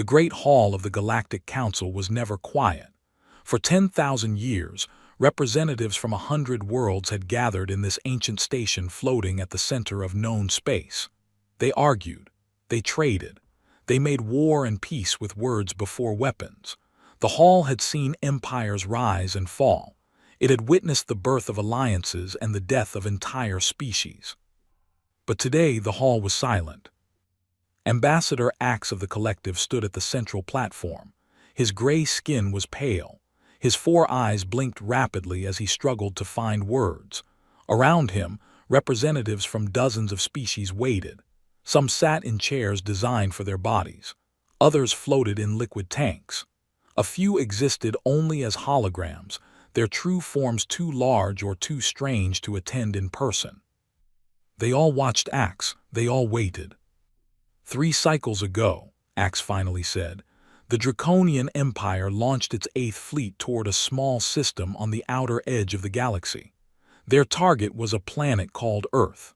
The Great Hall of the Galactic Council was never quiet. For 10,000 years, representatives from 100 worlds had gathered in this ancient station floating at the center of known space. They argued. They traded. They made war and peace with words before weapons. The hall had seen empires rise and fall. It had witnessed the birth of alliances and the death of entire species. But today the hall was silent. Ambassador Axe of the Collective stood at the central platform. His gray skin was pale. His 4 eyes blinked rapidly as he struggled to find words. Around him, representatives from dozens of species waited. Some sat in chairs designed for their bodies. Others floated in liquid tanks. A few existed only as holograms, their true forms too large or too strange to attend in person. They all watched Axe. They all waited. 3 cycles ago, Axe finally said, the Draconian Empire launched its 8th fleet toward a small system on the outer edge of the galaxy. Their target was a planet called Earth.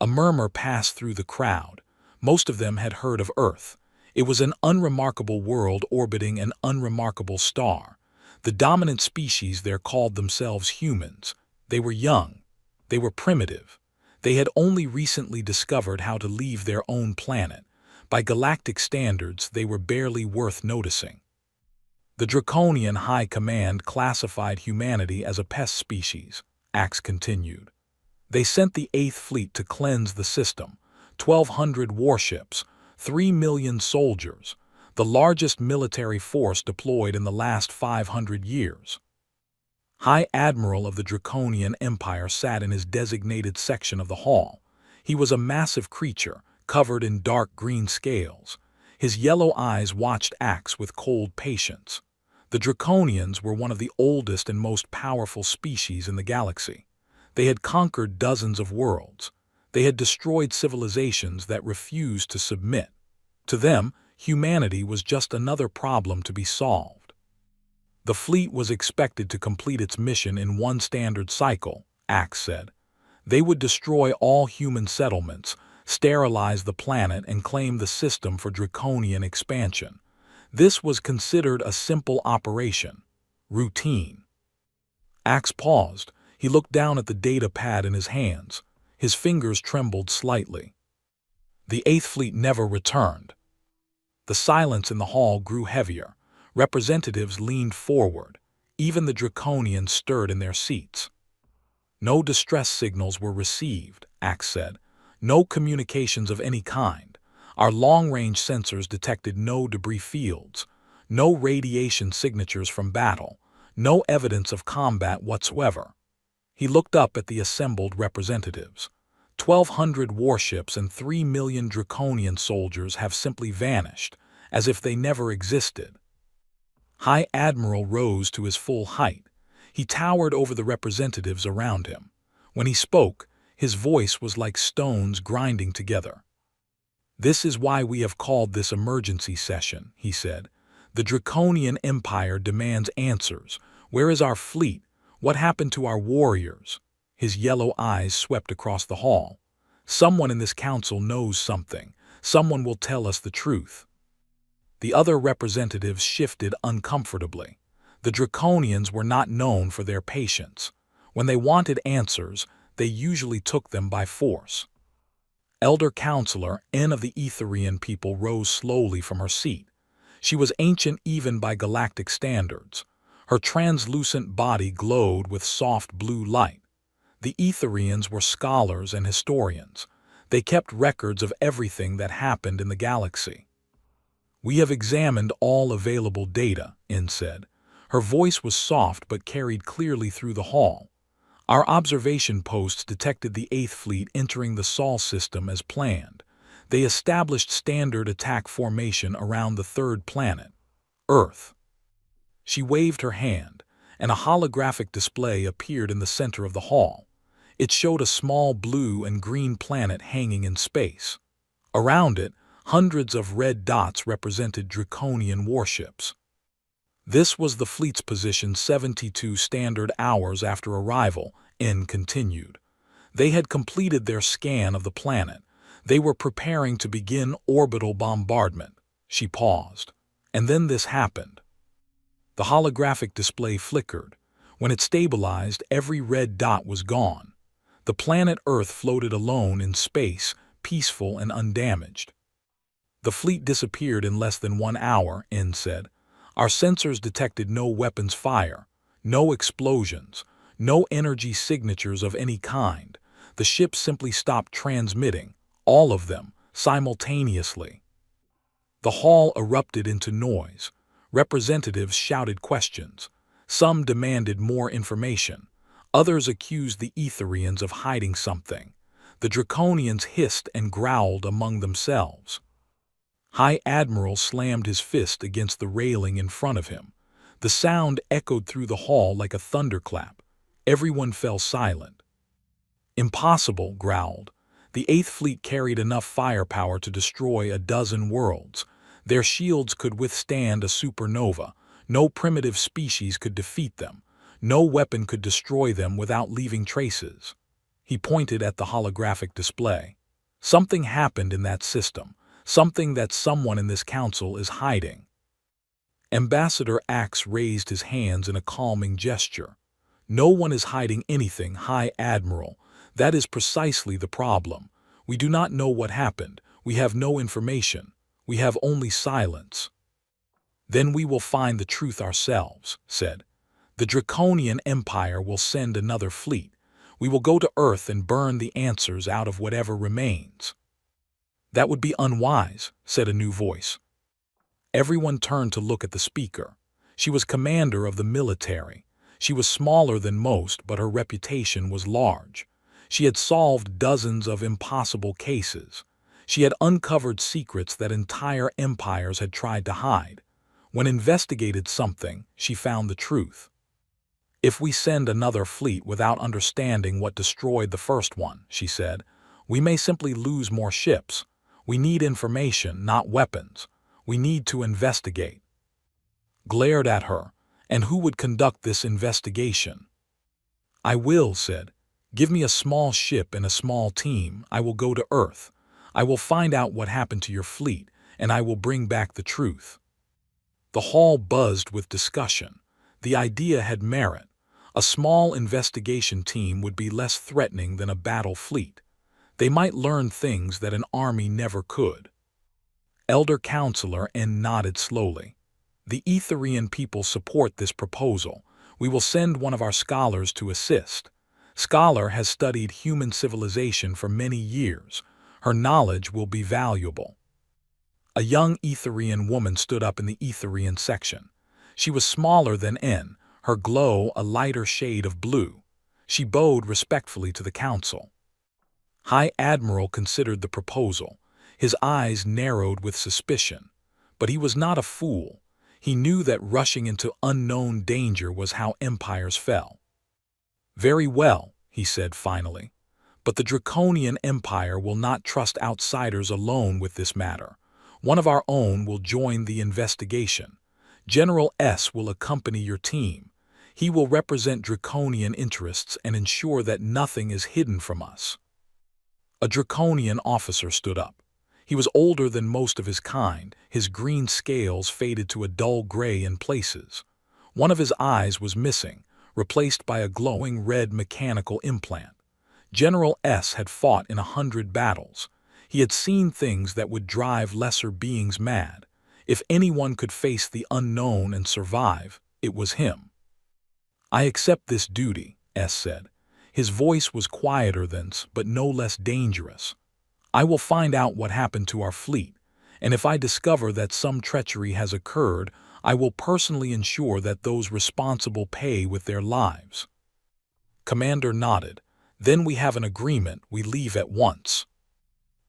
A murmur passed through the crowd. Most of them had heard of Earth. It was an unremarkable world orbiting an unremarkable star. The dominant species there called themselves humans. They were young. They were primitive. They had only recently discovered how to leave their own planet. By galactic standards, they were barely worth noticing. The Draconian High Command classified humanity as a pest species, Axe continued. They sent the 8th Fleet to cleanse the system, 1,200 warships, 3 million soldiers, the largest military force deployed in the last 500 years. High Admiral of the Draconian Empire sat in his designated section of the hall. He was a massive creature, covered in dark green scales. His yellow eyes watched Axe with cold patience. The Draconians were one of the oldest and most powerful species in the galaxy. They had conquered dozens of worlds. They had destroyed civilizations that refused to submit. To them, humanity was just another problem to be solved. The fleet was expected to complete its mission in 1 standard cycle, Axe said. They would destroy all human settlements, sterilize the planet, and claim the system for Draconian expansion. This was considered a simple operation. Routine. Axe paused. He looked down at the data pad in his hands. His fingers trembled slightly. The 8th Fleet never returned. The silence in the hall grew heavier. Representatives leaned forward. Even the Draconians stirred in their seats. No distress signals were received, Axe said. No communications of any kind. Our long-range sensors detected no debris fields, no radiation signatures from battle, no evidence of combat whatsoever. He looked up at the assembled representatives. 1,200 warships and 3 million Draconian soldiers have simply vanished, as if they never existed. High Admiral rose to his full height. He towered over the representatives around him. When he spoke, his voice was like stones grinding together. This is why we have called this emergency session, he said. The Draconian Empire demands answers. Where is our fleet? What happened to our warriors? His yellow eyes swept across the hall. Someone in this council knows something. Someone will tell us the truth. The other representatives shifted uncomfortably. The Draconians were not known for their patience. When they wanted answers, they usually took them by force. Elder Counselor N of the Etherian people rose slowly from her seat. She was ancient even by galactic standards. Her translucent body glowed with soft blue light. The Etherians were scholars and historians. They kept records of everything that happened in the galaxy. We have examined all available data, N said. Her voice was soft but carried clearly through the hall. Our observation posts detected the 8th Fleet entering the Sol system as planned. They established standard attack formation around the 3rd planet, Earth. She waved her hand, and a holographic display appeared in the center of the hall. It showed a small blue and green planet hanging in space. Around it, hundreds of red dots represented Draconian warships. This was the fleet's position 72 standard hours after arrival, N continued. They had completed their scan of the planet. They were preparing to begin orbital bombardment. She paused. And then this happened. The holographic display flickered. When it stabilized, every red dot was gone. The planet Earth floated alone in space, peaceful and undamaged. The fleet disappeared in less than 1 hour, N said. Our sensors detected no weapons fire, no explosions, no energy signatures of any kind. The ship simply stopped transmitting, all of them, simultaneously. The hall erupted into noise. Representatives shouted questions. Some demanded more information. Others accused the Etherians of hiding something. The Draconians hissed and growled among themselves. High Admiral slammed his fist against the railing in front of him. The sound echoed through the hall like a thunderclap. Everyone fell silent. Impossible, growled. The Eighth Fleet carried enough firepower to destroy a dozen worlds. Their shields could withstand a supernova. No primitive species could defeat them. No weapon could destroy them without leaving traces. He pointed at the holographic display. Something happened in that system. Something that someone in this council is hiding. Ambassador Axe raised his hands in a calming gesture. No one is hiding anything, High Admiral. That is precisely the problem. We do not know what happened. We have no information. We have only silence. Then we will find the truth ourselves, said. The Draconian Empire will send another fleet. We will go to Earth and burn the answers out of whatever remains. That would be unwise, said a new voice. Everyone turned to look at the speaker. She was commander of the military. She was smaller than most, but her reputation was large. She had solved dozens of impossible cases. She had uncovered secrets that entire empires had tried to hide. When investigated something, she found the truth. If we send another fleet without understanding what destroyed the first one, she said, we may simply lose more ships. We need information, not weapons. We need to investigate. Glared at her. And who would conduct this investigation? I will, said. Give me a small ship and a small team. I will go to Earth. I will find out what happened to your fleet, and I will bring back the truth. The hall buzzed with discussion. The idea had merit. A small investigation team would be less threatening than a battle fleet. They might learn things that an army never could. Elder Counselor N nodded slowly. The Etherian people support this proposal. We will send one of our scholars to assist. Scholar has studied human civilization for many years. Her knowledge will be valuable. A young Etherian woman stood up in the Etherian section. She was smaller than N, her glow a lighter shade of blue. She bowed respectfully to the council. High Admiral considered the proposal. His eyes narrowed with suspicion. But he was not a fool. He knew that rushing into unknown danger was how empires fell. Very well, he said finally. But the Draconian Empire will not trust outsiders alone with this matter. One of our own will join the investigation. General S will accompany your team. He will represent Draconian interests and ensure that nothing is hidden from us. A Draconian officer stood up. He was older than most of his kind. His green scales faded to a dull gray in places. One of his eyes was missing, replaced by a glowing red mechanical implant. General S had fought in 100 battles. He had seen things that would drive lesser beings mad. If anyone could face the unknown and survive, it was him. I accept this duty, S said. His voice was quieter than but no less dangerous. I will find out what happened to our fleet, and if I discover that some treachery has occurred, I will personally ensure that those responsible pay with their lives. Commander nodded. Then we have an agreement. We leave at once.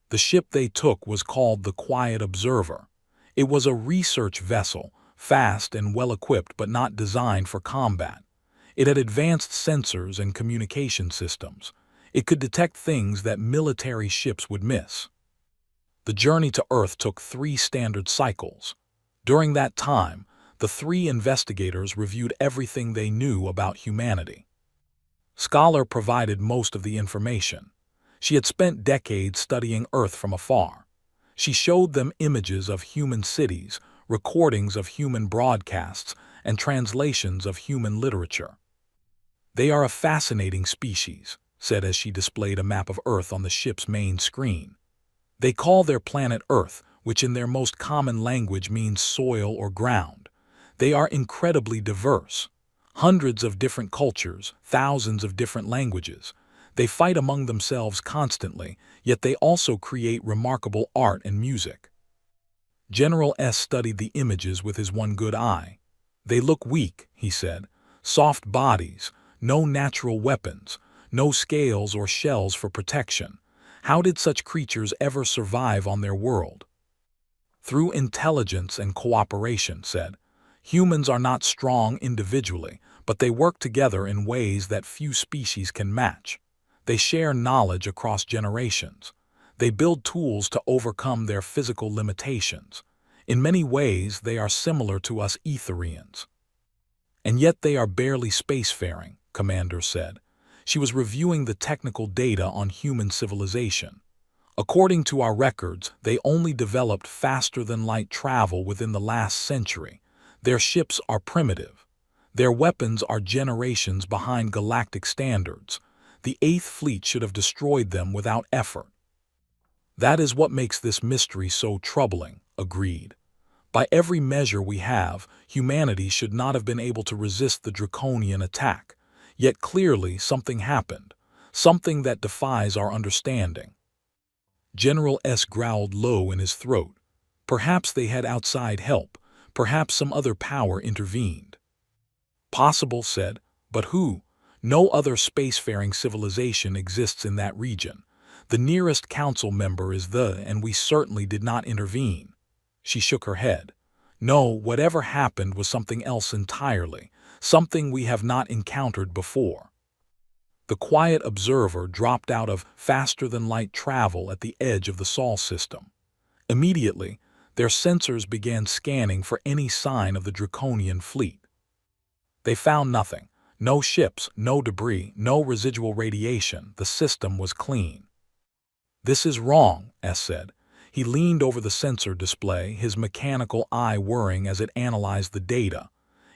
The ship they took was called the Quiet Observer. It was a research vessel, fast and well-equipped but not designed for combat. It had advanced sensors and communication systems. It could detect things that military ships would miss. The journey to Earth took 3 standard cycles. During that time, the 3 investigators reviewed everything they knew about humanity. Scholar provided most of the information. She had spent decades studying Earth from afar. She showed them images of human cities, recordings of human broadcasts, and translations of human literature. "They are a fascinating species," said as she displayed a map of Earth on the ship's main screen. "They call their planet Earth, which in their most common language means soil or ground. They are incredibly diverse. Hundreds of different cultures, thousands of different languages. They fight among themselves constantly, yet they also create remarkable art and music." General S studied the images with his one good eye. "They look weak," he said. "Soft bodies, no natural weapons, no scales or shells for protection. How did such creatures ever survive on their world?" "Through intelligence and cooperation," said. "Humans are not strong individually, but they work together in ways that few species can match. They share knowledge across generations. They build tools to overcome their physical limitations. In many ways, they are similar to us Etherians." "And yet they are barely spacefaring," Commander said. She was reviewing the technical data on human civilization. "According to our records, they only developed faster-than-light travel within the last century. Their ships are primitive. Their weapons are generations behind galactic standards. The Eighth Fleet should have destroyed them without effort." "That is what makes this mystery so troubling," agreed. "By every measure we have, humanity should not have been able to resist the Draconian attack. Yet clearly something happened, something that defies our understanding." General S growled low in his throat. Perhaps they had outside help. Perhaps some other power intervened. "Possible," said, "but who? No other spacefaring civilization exists in that region. The nearest council member is and we certainly did not intervene." She shook her head. "No, whatever happened was something else entirely, something we have not encountered before." The quiet observer dropped out of faster-than-light travel at the edge of the Sol system. Immediately, their sensors began scanning for any sign of the Draconian fleet. They found nothing. No ships, no debris, no residual radiation. The system was clean. "This is wrong," S said. He leaned over the sensor display, his mechanical eye whirring as it analyzed the data.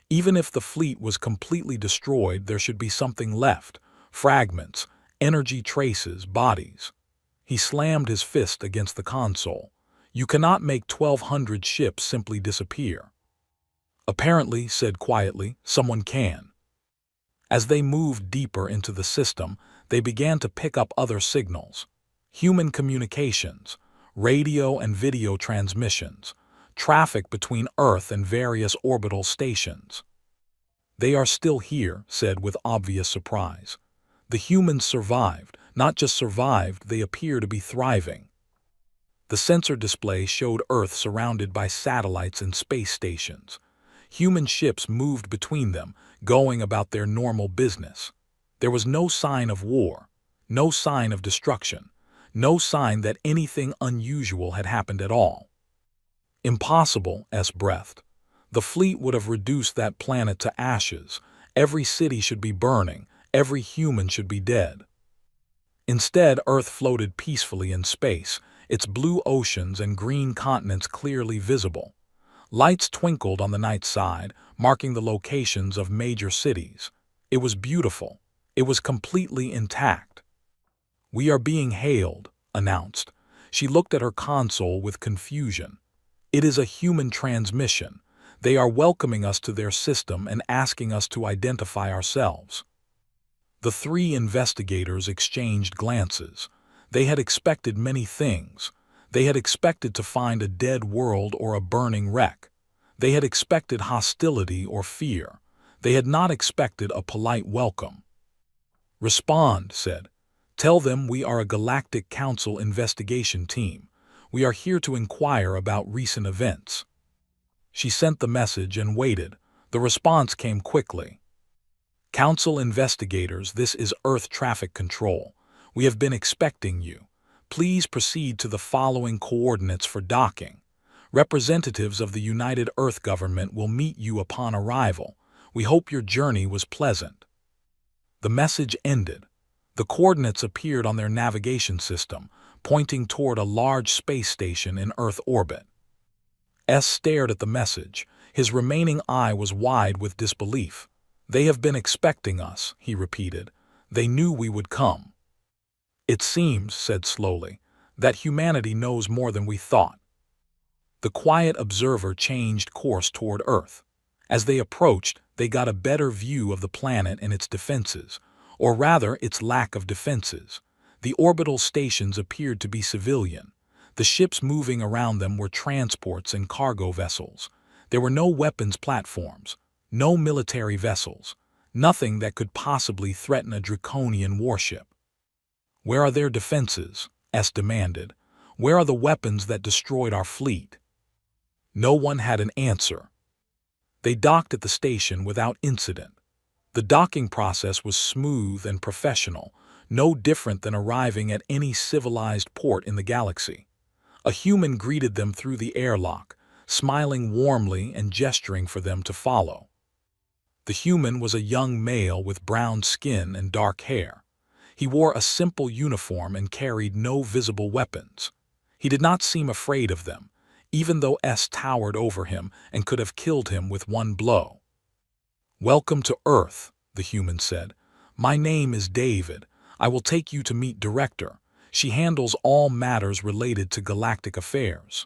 "Even if the fleet was completely destroyed, there should be something left. Fragments, energy traces, bodies." He slammed his fist against the console. "You cannot make 1,200 ships simply disappear." "Apparently," said quietly, "someone can." As they moved deeper into the system, they began to pick up other signals. Human communications, radio and video transmissions, traffic between Earth and various orbital stations. "They are still here," said with obvious surprise. "The humans survived. Not just survived, they appear to be thriving." The sensor display showed Earth surrounded by satellites and space stations. Human ships moved between them, going about their normal business. There was no sign of war, no sign of destruction, no sign that anything unusual had happened at all. "Impossible," S breathed. "The fleet would have reduced that planet to ashes. Every city should be burning. Every human should be dead." Instead, Earth floated peacefully in space, its blue oceans and green continents clearly visible. Lights twinkled on the night side, marking the locations of major cities. It was beautiful. It was completely intact. "We are being hailed," announced. She looked at her console with confusion. "It is a human transmission. They are welcoming us to their system and asking us to identify ourselves." The three investigators exchanged glances. They had expected many things. They had expected to find a dead world or a burning wreck. They had expected hostility or fear. They had not expected a polite welcome. "Respond," said. "Tell them we are a Galactic Council investigation team. We are here to inquire about recent events." She sent the message and waited. The response came quickly. "Council investigators, this is Earth Traffic Control. We have been expecting you. Please proceed to the following coordinates for docking. Representatives of the United Earth Government will meet you upon arrival. We hope your journey was pleasant." The message ended. The coordinates appeared on their navigation system, pointing toward a large space station in Earth orbit. S stared at the message. His remaining eye was wide with disbelief. "They have been expecting us," he repeated. "They knew we would come." "It seems," said slowly, "that humanity knows more than we thought." The quiet observer changed course toward Earth. As they approached, they got a better view of the planet and its defenses, or rather its lack of defenses. The orbital stations appeared to be civilian. The ships moving around them were transports and cargo vessels. There were no weapons platforms, no military vessels, nothing that could possibly threaten a Draconian warship. "Where are their defenses?" S demanded. "Where are the weapons that destroyed our fleet?" No one had an answer. They docked at the station without incident. The docking process was smooth and professional, no different than arriving at any civilized port in the galaxy. A human greeted them through the airlock, smiling warmly and gesturing for them to follow. The human was a young male with brown skin and dark hair. He wore a simple uniform and carried no visible weapons. He did not seem afraid of them, even though S towered over him and could have killed him with one blow. "Welcome to Earth," the human said. "My name is David. I will take you to meet Director. She handles all matters related to galactic affairs."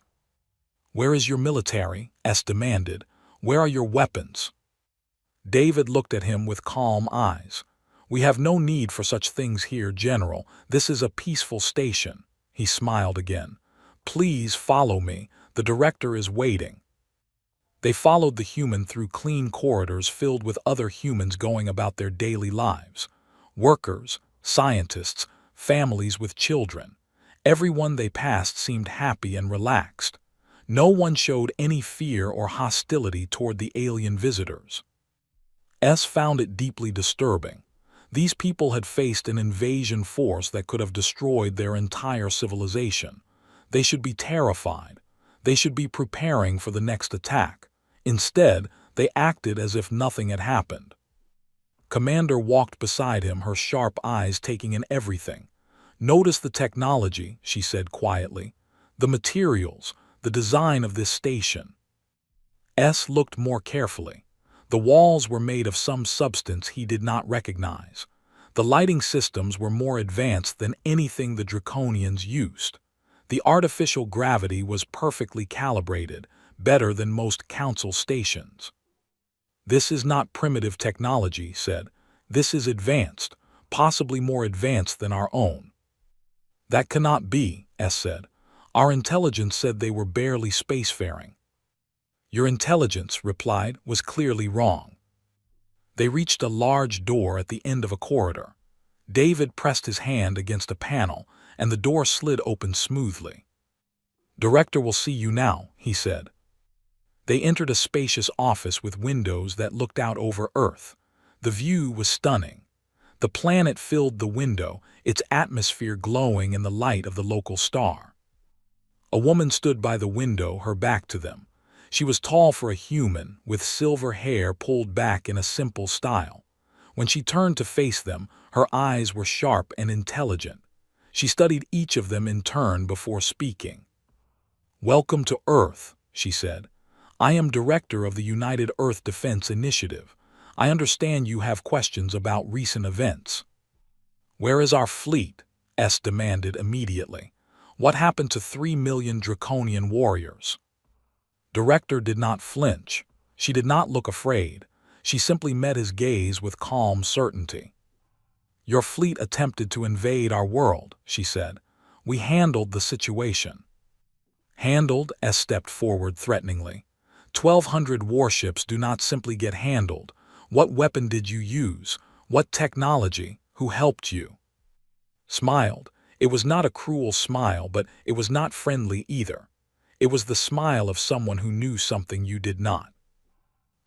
"Where is your military?" S demanded. "Where are your weapons?" David looked at him with calm eyes. "We have no need for such things here, General. This is a peaceful station." He smiled again. "Please follow me. The Director is waiting." They followed the human through clean corridors filled with other humans going about their daily lives. Workers, scientists, families with children. Everyone they passed seemed happy and relaxed. No one showed any fear or hostility toward the alien visitors. S found it deeply disturbing. These people had faced an invasion force that could have destroyed their entire civilization. They should be terrified. They should be preparing for the next attack. Instead, they acted as if nothing had happened. Commander walked beside him, her sharp eyes taking in everything. "Notice the technology," she said quietly. "The materials, the design of this station." S looked more carefully. The walls were made of some substance he did not recognize. The lighting systems were more advanced than anything the Draconians used. The artificial gravity was perfectly calibrated, better than most council stations. "This is not primitive technology," he said. "This is advanced, possibly more advanced than our own." "That cannot be," S said. "Our intelligence said they were barely spacefaring." "Your intelligence," replied, "was clearly wrong." They reached a large door at the end of a corridor. David pressed his hand against a panel, and the door slid open smoothly. "Director will see you now," he said. They entered a spacious office with windows that looked out over Earth. The view was stunning. The planet filled the window, its atmosphere glowing in the light of the local star. A woman stood by the window, her back to them. She was tall for a human, with silver hair pulled back in a simple style. When she turned to face them, her eyes were sharp and intelligent. She studied each of them in turn before speaking. "Welcome to Earth," she said. "I am Director of the United Earth Defense Initiative. I understand you have questions about recent events." "Where is our fleet?" S demanded immediately. "What happened to 3 million Draconian warriors?" Director did not flinch. She did not look afraid. She simply met his gaze with calm certainty. "Your fleet attempted to invade our world," she said. "We handled the situation." "Handled?" S stepped forward threateningly. 1,200 warships do not simply get handled. What weapon did you use? What technology? Who helped you?" Smiled. It was not a cruel smile, but it was not friendly either. It was the smile of someone who knew something you did not.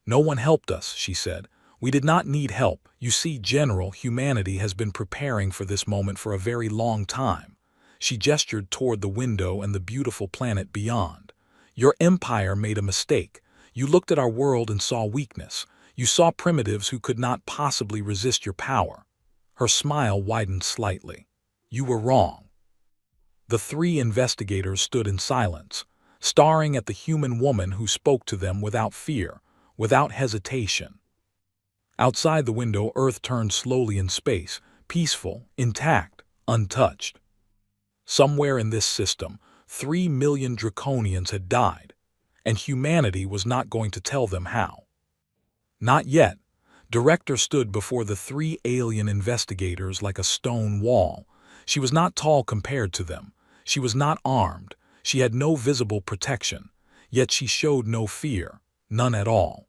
"No one helped us," she said. "We did not need help. You see, General, humanity has been preparing for this moment for a very long time." She gestured toward the window and the beautiful planet beyond. "Your empire made a mistake. You looked at our world and saw weakness. You saw primitives who could not possibly resist your power." Her smile widened slightly. "You were wrong." The three investigators stood in silence, staring at the human woman who spoke to them without fear, without hesitation. Outside the window, Earth turned slowly in space, peaceful, intact, untouched. Somewhere in this system, 3 million Draconians had died, and humanity was not going to tell them how. Not yet. Director stood before the three alien investigators like a stone wall. She was not tall compared to them. She was not armed. She had no visible protection. Yet she showed no fear, none at all.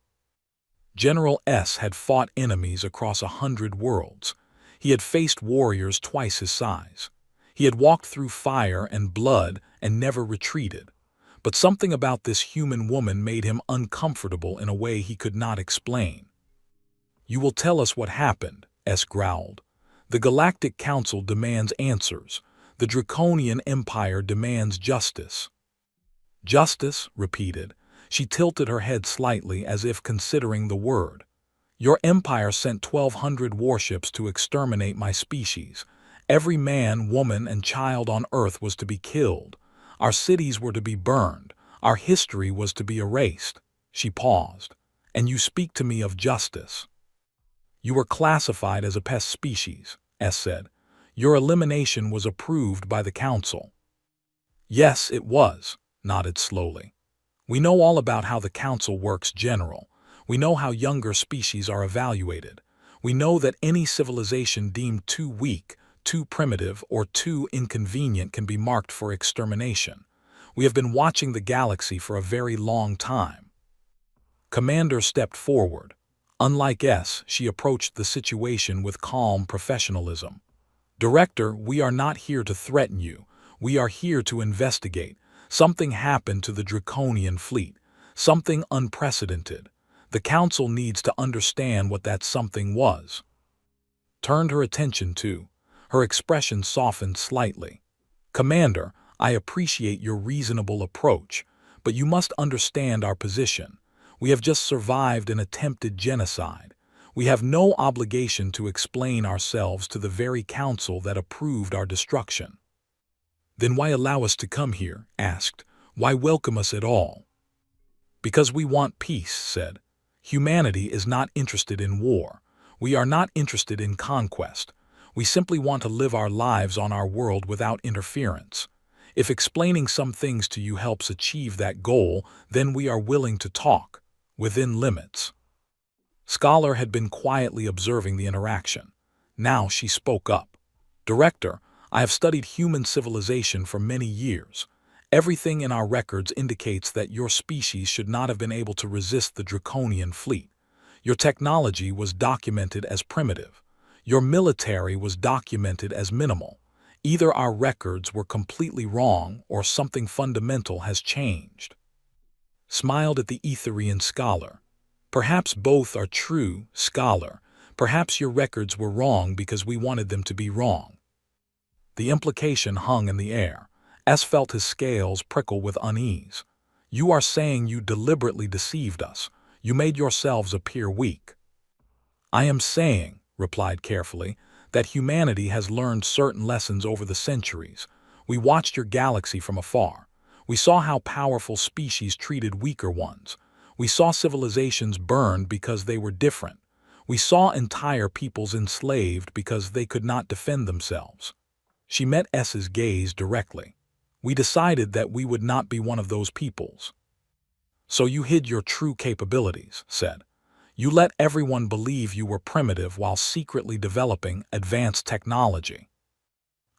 General S had fought enemies across 100 worlds. He had faced warriors twice his size. He had walked through fire and blood and never retreated. But something about this human woman made him uncomfortable in a way he could not explain. "You will tell us what happened," S growled. "The Galactic Council demands answers. The Draconian Empire demands justice." "Justice?" repeated. She tilted her head slightly as if considering the word. "Your empire sent 1,200 warships to exterminate my species. Every man, woman, and child on Earth was to be killed. Our cities were to be burned. Our history was to be erased." She paused. "And you speak to me of justice?" "You were classified as a pest species," S said. "Your elimination was approved by the Council." "Yes, it was," nodded slowly. "We know all about how the Council works, General. We know how younger species are evaluated. We know that any civilization deemed too weak, too primitive, or too inconvenient can be marked for extermination. We have been watching the galaxy for a very long time." Commander stepped forward. Unlike S, she approached the situation with calm professionalism. "Director, we are not here to threaten you. We are here to investigate. Something happened to the Draconian fleet. Something unprecedented. The Council needs to understand what that something was." Turned her attention to. Her expression softened slightly. "Commander, I appreciate your reasonable approach, but you must understand our position. We have just survived an attempted genocide. We have no obligation to explain ourselves to the very council that approved our destruction." "Then why allow us to come here?" asked. "Why welcome us at all?" "Because we want peace," said. "Humanity is not interested in war. We are not interested in conquest. We simply want to live our lives on our world without interference. If explaining some things to you helps achieve that goal, then we are willing to talk, within limits." Scholar had been quietly observing the interaction. Now she spoke up. "Director, I have studied human civilization for many years. Everything in our records indicates that your species should not have been able to resist the Draconian fleet. Your technology was documented as primitive. Your military was documented as minimal. Either our records were completely wrong or something fundamental has changed." Smiled at the Etherian scholar. "Perhaps both are true, Scholar. Perhaps your records were wrong because we wanted them to be wrong." The implication hung in the air. S felt his scales prickle with unease. "You are saying you deliberately deceived us. You made yourselves appear weak." "I am saying," replied carefully, "that humanity has learned certain lessons over the centuries. We watched your galaxy from afar. We saw how powerful species treated weaker ones. We saw civilizations burned because they were different. We saw entire peoples enslaved because they could not defend themselves." She met S's gaze directly. "We decided that we would not be one of those peoples." "So you hid your true capabilities," said. "You let everyone believe you were primitive while secretly developing advanced technology."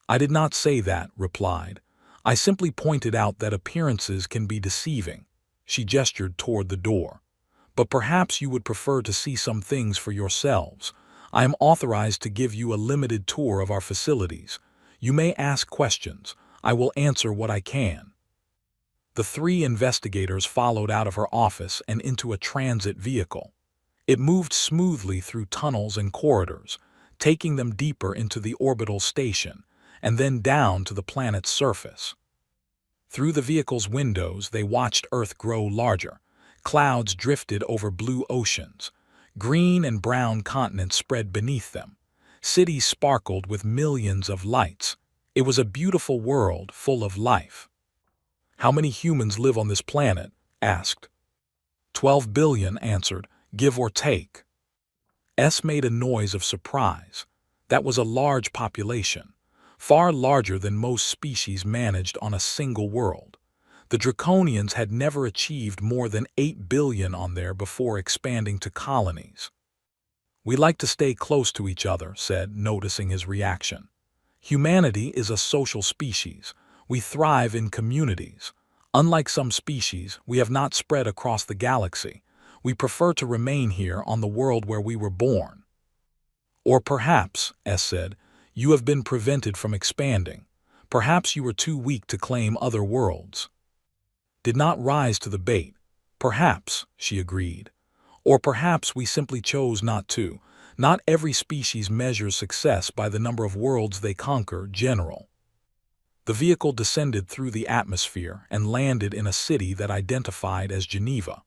"I did not say that," replied. "I simply pointed out that appearances can be deceiving." She gestured toward the door. "But perhaps you would prefer to see some things for yourselves. I am authorized to give you a limited tour of our facilities. You may ask questions. I will answer what I can." The three investigators followed out of her office and into a transit vehicle. It moved smoothly through tunnels and corridors, taking them deeper into the orbital station, and then down to the planet's surface. Through the vehicle's windows, they watched Earth grow larger. Clouds drifted over blue oceans. Green and brown continents spread beneath them. Cities sparkled with millions of lights. It was a beautiful world full of life. "How many humans live on this planet?" asked. 12 billion answered, give or take. S made a noise of surprise. That was a large population, far larger than most species managed on a single world. The Draconians had never achieved more than 8 billion on there before expanding to colonies. "We like to stay close to each other," said, noticing his reaction. "Humanity is a social species. We thrive in communities. Unlike some species, we have not spread across the galaxy. We prefer to remain here on the world where we were born." "Or perhaps," S said, "you have been prevented from expanding. Perhaps you were too weak to claim other worlds." Did not rise to the bait. "Perhaps," she agreed. "Or perhaps we simply chose not to. Not every species measures success by the number of worlds they conquer, General." The vehicle descended through the atmosphere and landed in a city that identified as Geneva.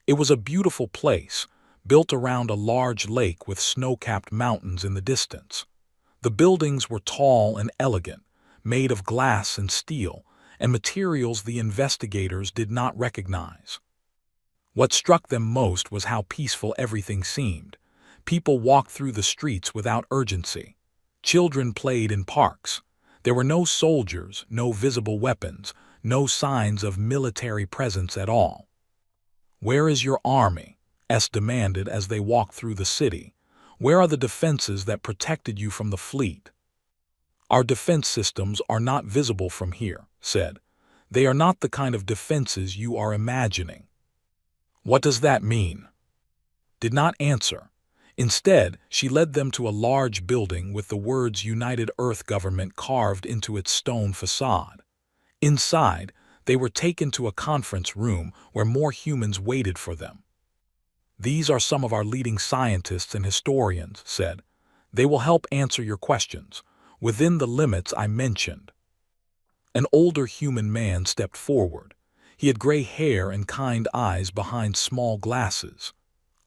It was a beautiful place, built around a large lake with snow-capped mountains in the distance. The buildings were tall and elegant, made of glass and steel, and materials the investigators did not recognize. What struck them most was how peaceful everything seemed. People walked through the streets without urgency. Children played in parks. There were no soldiers, no visible weapons, no signs of military presence at all. "Where is your army?" S demanded as they walked through the city. "Where are the defenses that protected you from the fleet?" "Our defense systems are not visible from here," said. "They are not the kind of defenses you are imagining." "What does that mean?" Did not answer. Instead, she led them to a large building with the words United Earth Government carved into its stone facade. Inside, they were taken to a conference room where more humans waited for them. "These are some of our leading scientists and historians," said. "They will help answer your questions, within the limits I mentioned." An older human man stepped forward. He had gray hair and kind eyes behind small glasses.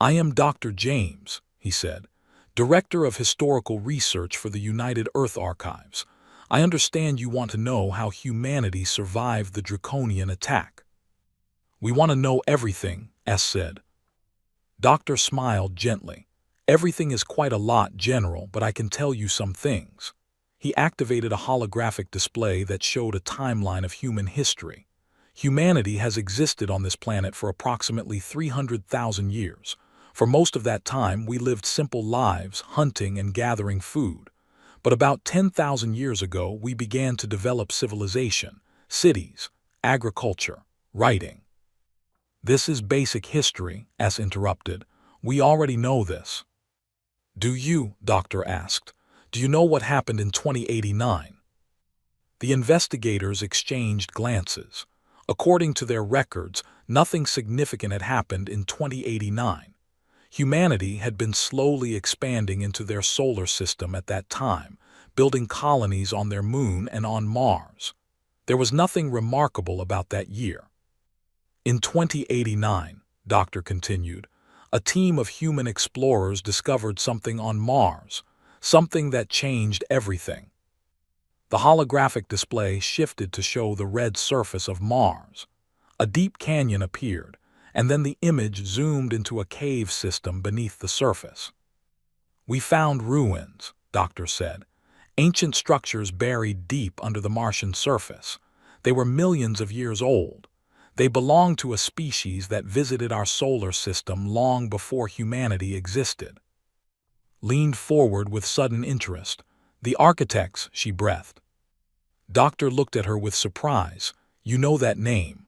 "I am Dr. James," he said, "Director of Historical Research for the United Earth Archives. I understand you want to know how humanity survived the Draconian attack." "We want to know everything," S said. Doctor smiled gently. "Everything is quite a lot, General, but I can tell you some things." He activated a holographic display that showed a timeline of human history. Humanity has existed on this planet for approximately 300,000 years. For most of that time, we lived simple lives, hunting and gathering food. But about 10,000 years ago, we began to develop civilization, cities, agriculture, writing. "This is basic history," S interrupted. "We already know this." "Do you?" Doctor asked. "Do you know what happened in 2089? The investigators exchanged glances. According to their records, nothing significant had happened in 2089. Humanity had been slowly expanding into their solar system at that time, building colonies on their moon and on Mars. There was nothing remarkable about that year. In 2089, Doctor continued, a team of human explorers discovered something on Mars, something that changed everything. The holographic display shifted to show the red surface of Mars. A deep canyon appeared, and then the image zoomed into a cave system beneath the surface. "We found ruins," Doctor said. "Ancient structures buried deep under the Martian surface. They were millions of years old. They belonged to a species that visited our solar system long before humanity existed." Leaned forward with sudden interest. "The architects," she breathed. Doctor looked at her with surprise. "You know that name?"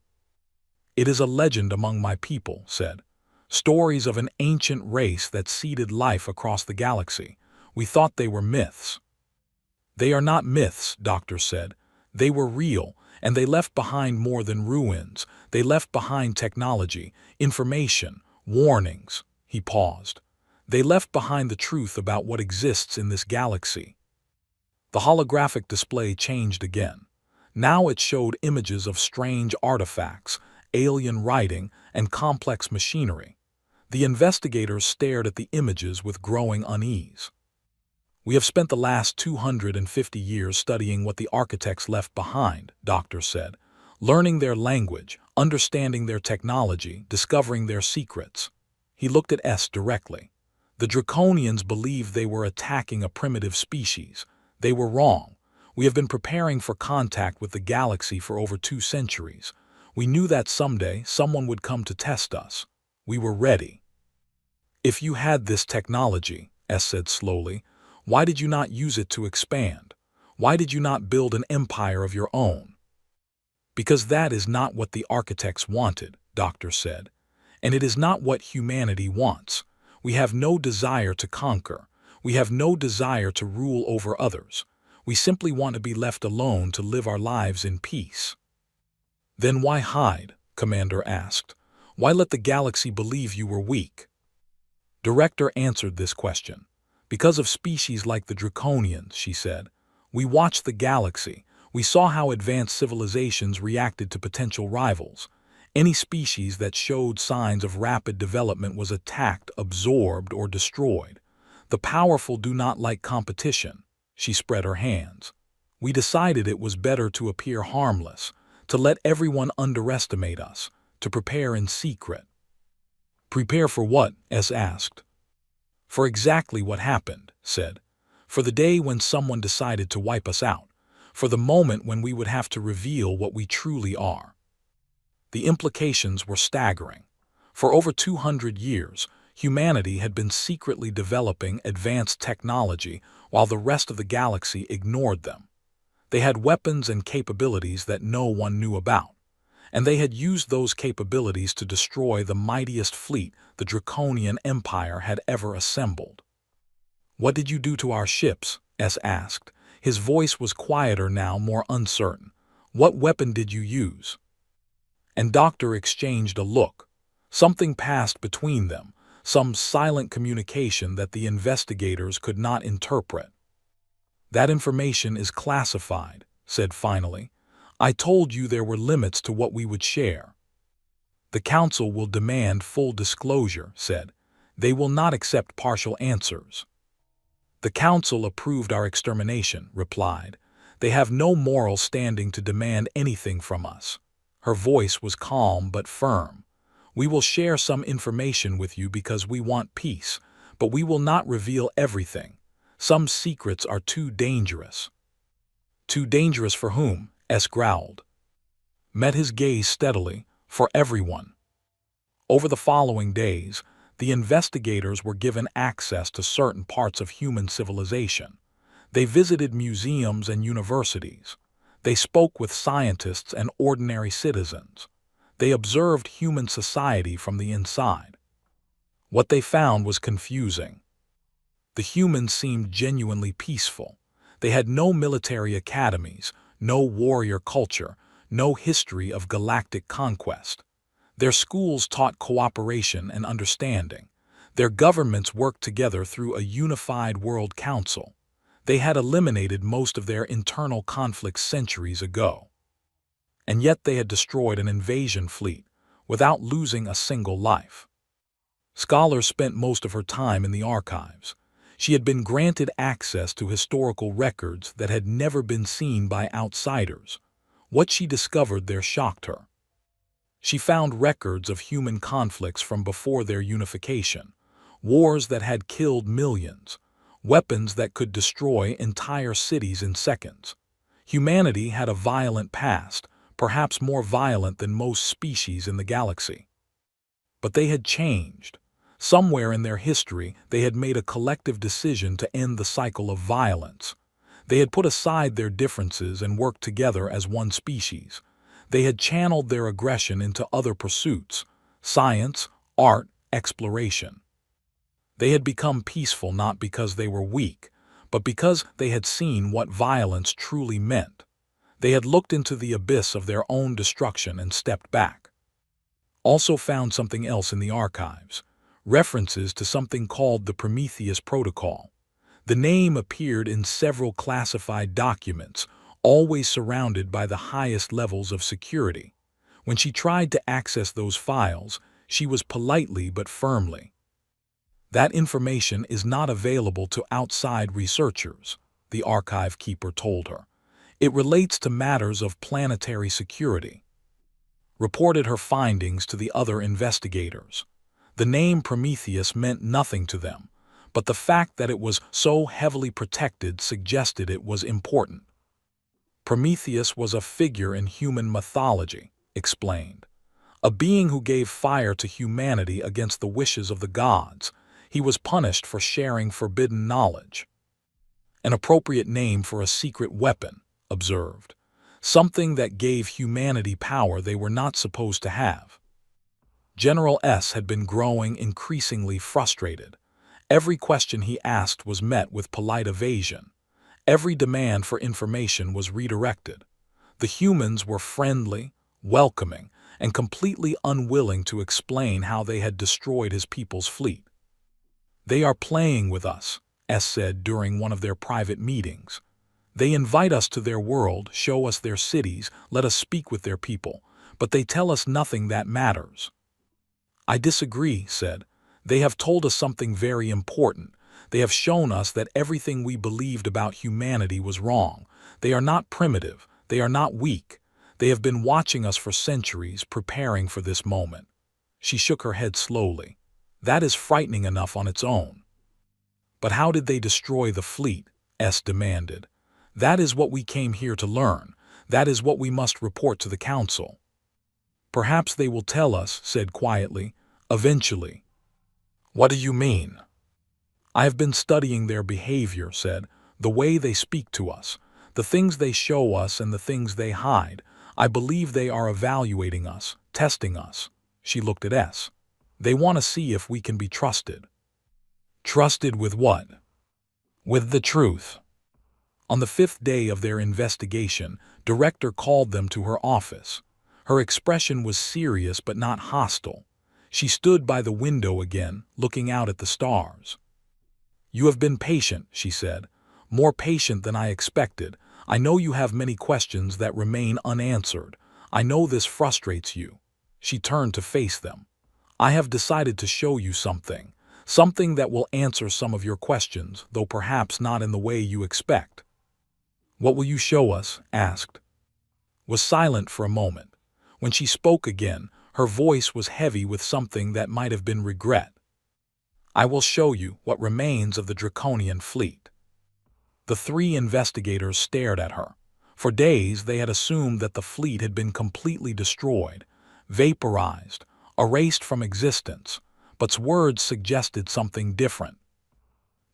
"It is a legend among my people," said. "Stories of an ancient race that seeded life across the galaxy. We thought they were myths." "They are not myths," Doctor said. "They were real, and they left behind more than ruins. They left behind technology, information, warnings." He paused. "They left behind the truth about what exists in this galaxy." The holographic display changed again. Now it showed images of strange artifacts, alien writing, and complex machinery. The investigators stared at the images with growing unease. We have spent the last 250 years studying what the architects left behind, Doctor said, learning their language, understanding their technology, discovering their secrets. He looked at S directly. The Draconians believed they were attacking a primitive species. They were wrong. We have been preparing for contact with the galaxy for over 2 centuries. We knew that someday someone would come to test us. We were ready. If you had this technology, S said slowly, why did you not use it to expand? Why did you not build an empire of your own? Because that is not what the architects wanted, Doctor said. And it is not what humanity wants. We have no desire to conquer. We have no desire to rule over others. We simply want to be left alone to live our lives in peace. Then why hide? Commander asked. Why let the galaxy believe you were weak? Director answered this question. Because of species like the Draconians, she said. We watched the galaxy. We saw how advanced civilizations reacted to potential rivals. Any species that showed signs of rapid development was attacked, absorbed, or destroyed. The powerful do not like competition. She spread her hands. We decided it was better to appear harmless, to let everyone underestimate us, to prepare in secret. Prepare for what? S asked. For exactly what happened, said. For the day when someone decided to wipe us out. For the moment when we would have to reveal what we truly are. The implications were staggering. For over 200 years, humanity had been secretly developing advanced technology while the rest of the galaxy ignored them. They had weapons and capabilities that no one knew about. And they had used those capabilities to destroy the mightiest fleet the Draconian Empire had ever assembled. What did you do to our ships? S asked. His voice was quieter now, more uncertain. What weapon did you use? And Doctor exchanged a look. Something passed between them, some silent communication that the investigators could not interpret. That information is classified, said finally. I told you there were limits to what we would share. The Council will demand full disclosure, said. They will not accept partial answers. The Council approved our extermination, replied. They have no moral standing to demand anything from us. Her voice was calm but firm. We will share some information with you because we want peace, but we will not reveal everything. Some secrets are too dangerous. Too dangerous for whom? S growled. Met his gaze steadily. For everyone. Over the following days, the investigators were given access to certain parts of human civilization. They visited museums and universities. They spoke with scientists and ordinary citizens. They observed human society from the inside. What they found was confusing. The humans seemed genuinely peaceful. They had no military academies, no warrior culture, no history of galactic conquest. Their schools taught cooperation and understanding. Their governments worked together through a unified world council. They had eliminated most of their internal conflicts centuries ago. And yet they had destroyed an invasion fleet without losing a single life. Scholars spent most of her time in the archives. She had been granted access to historical records that had never been seen by outsiders. What she discovered there shocked her. She found records of human conflicts from before their unification, wars that had killed millions, weapons that could destroy entire cities in seconds. Humanity had a violent past, perhaps more violent than most species in the galaxy. But they had changed. Somewhere in their history, they had made a collective decision to end the cycle of violence. They had put aside their differences and worked together as one species. They had channeled their aggression into other pursuits: science, art, exploration. They had become peaceful not because they were weak, but because they had seen what violence truly meant. They had looked into the abyss of their own destruction and stepped back. Also found something else in the archives: references to something called the Prometheus Protocol. The name appeared in several classified documents, always surrounded by the highest levels of security. When she tried to access those files, she was politely but firmly That information is not available to outside researchers, the archive keeper told her. It relates to matters of planetary security. Reported her findings to the other investigators. The name Prometheus meant nothing to them, but the fact that it was so heavily protected suggested it was important. Prometheus was a figure in human mythology, explained. A being who gave fire to humanity against the wishes of the gods. He was punished for sharing forbidden knowledge. An appropriate name for a secret weapon, observed. Something that gave humanity power they were not supposed to have. General S. had been growing increasingly frustrated. Every question he asked was met with polite evasion. Every demand for information was redirected. The humans were friendly, welcoming, and completely unwilling to explain how they had destroyed his people's fleet. "They are playing with us," S said during one of their private meetings. "They invite us to their world, show us their cities, let us speak with their people, but they tell us nothing that matters." "I disagree," said. "They have told us something very important. They have shown us that everything we believed about humanity was wrong. They are not primitive. They are not weak. They have been watching us for centuries, preparing for this moment." She shook her head slowly. "That is frightening enough on its own." "But how did they destroy the fleet?" S demanded. "That is what we came here to learn. That is what we must report to the council." "Perhaps they will tell us," said quietly, "eventually." "What do you mean?" "I have been studying their behavior," said, "the way they speak to us, the things they show us and the things they hide. I believe they are evaluating us, testing us." She looked at S. "They want to see if we can be trusted." "Trusted with what?" "With the truth." On the 5th day of their investigation, Director called them to her office. Her expression was serious but not hostile. She stood by the window again, looking out at the stars. "You have been patient," she said, "more patient than I expected. I know you have many questions that remain unanswered. I know this frustrates you." She turned to face them. "I have decided to show you something that will answer some of your questions, though perhaps not in the way you expect." "What will you show us?" asked. Was silent for a moment. When she spoke again, her voice was heavy with something that might have been regret. "I will show you what remains of the Draconian fleet." The 3 investigators stared at her. For days they had assumed that the fleet had been completely destroyed, vaporized, erased from existence, but words suggested something different.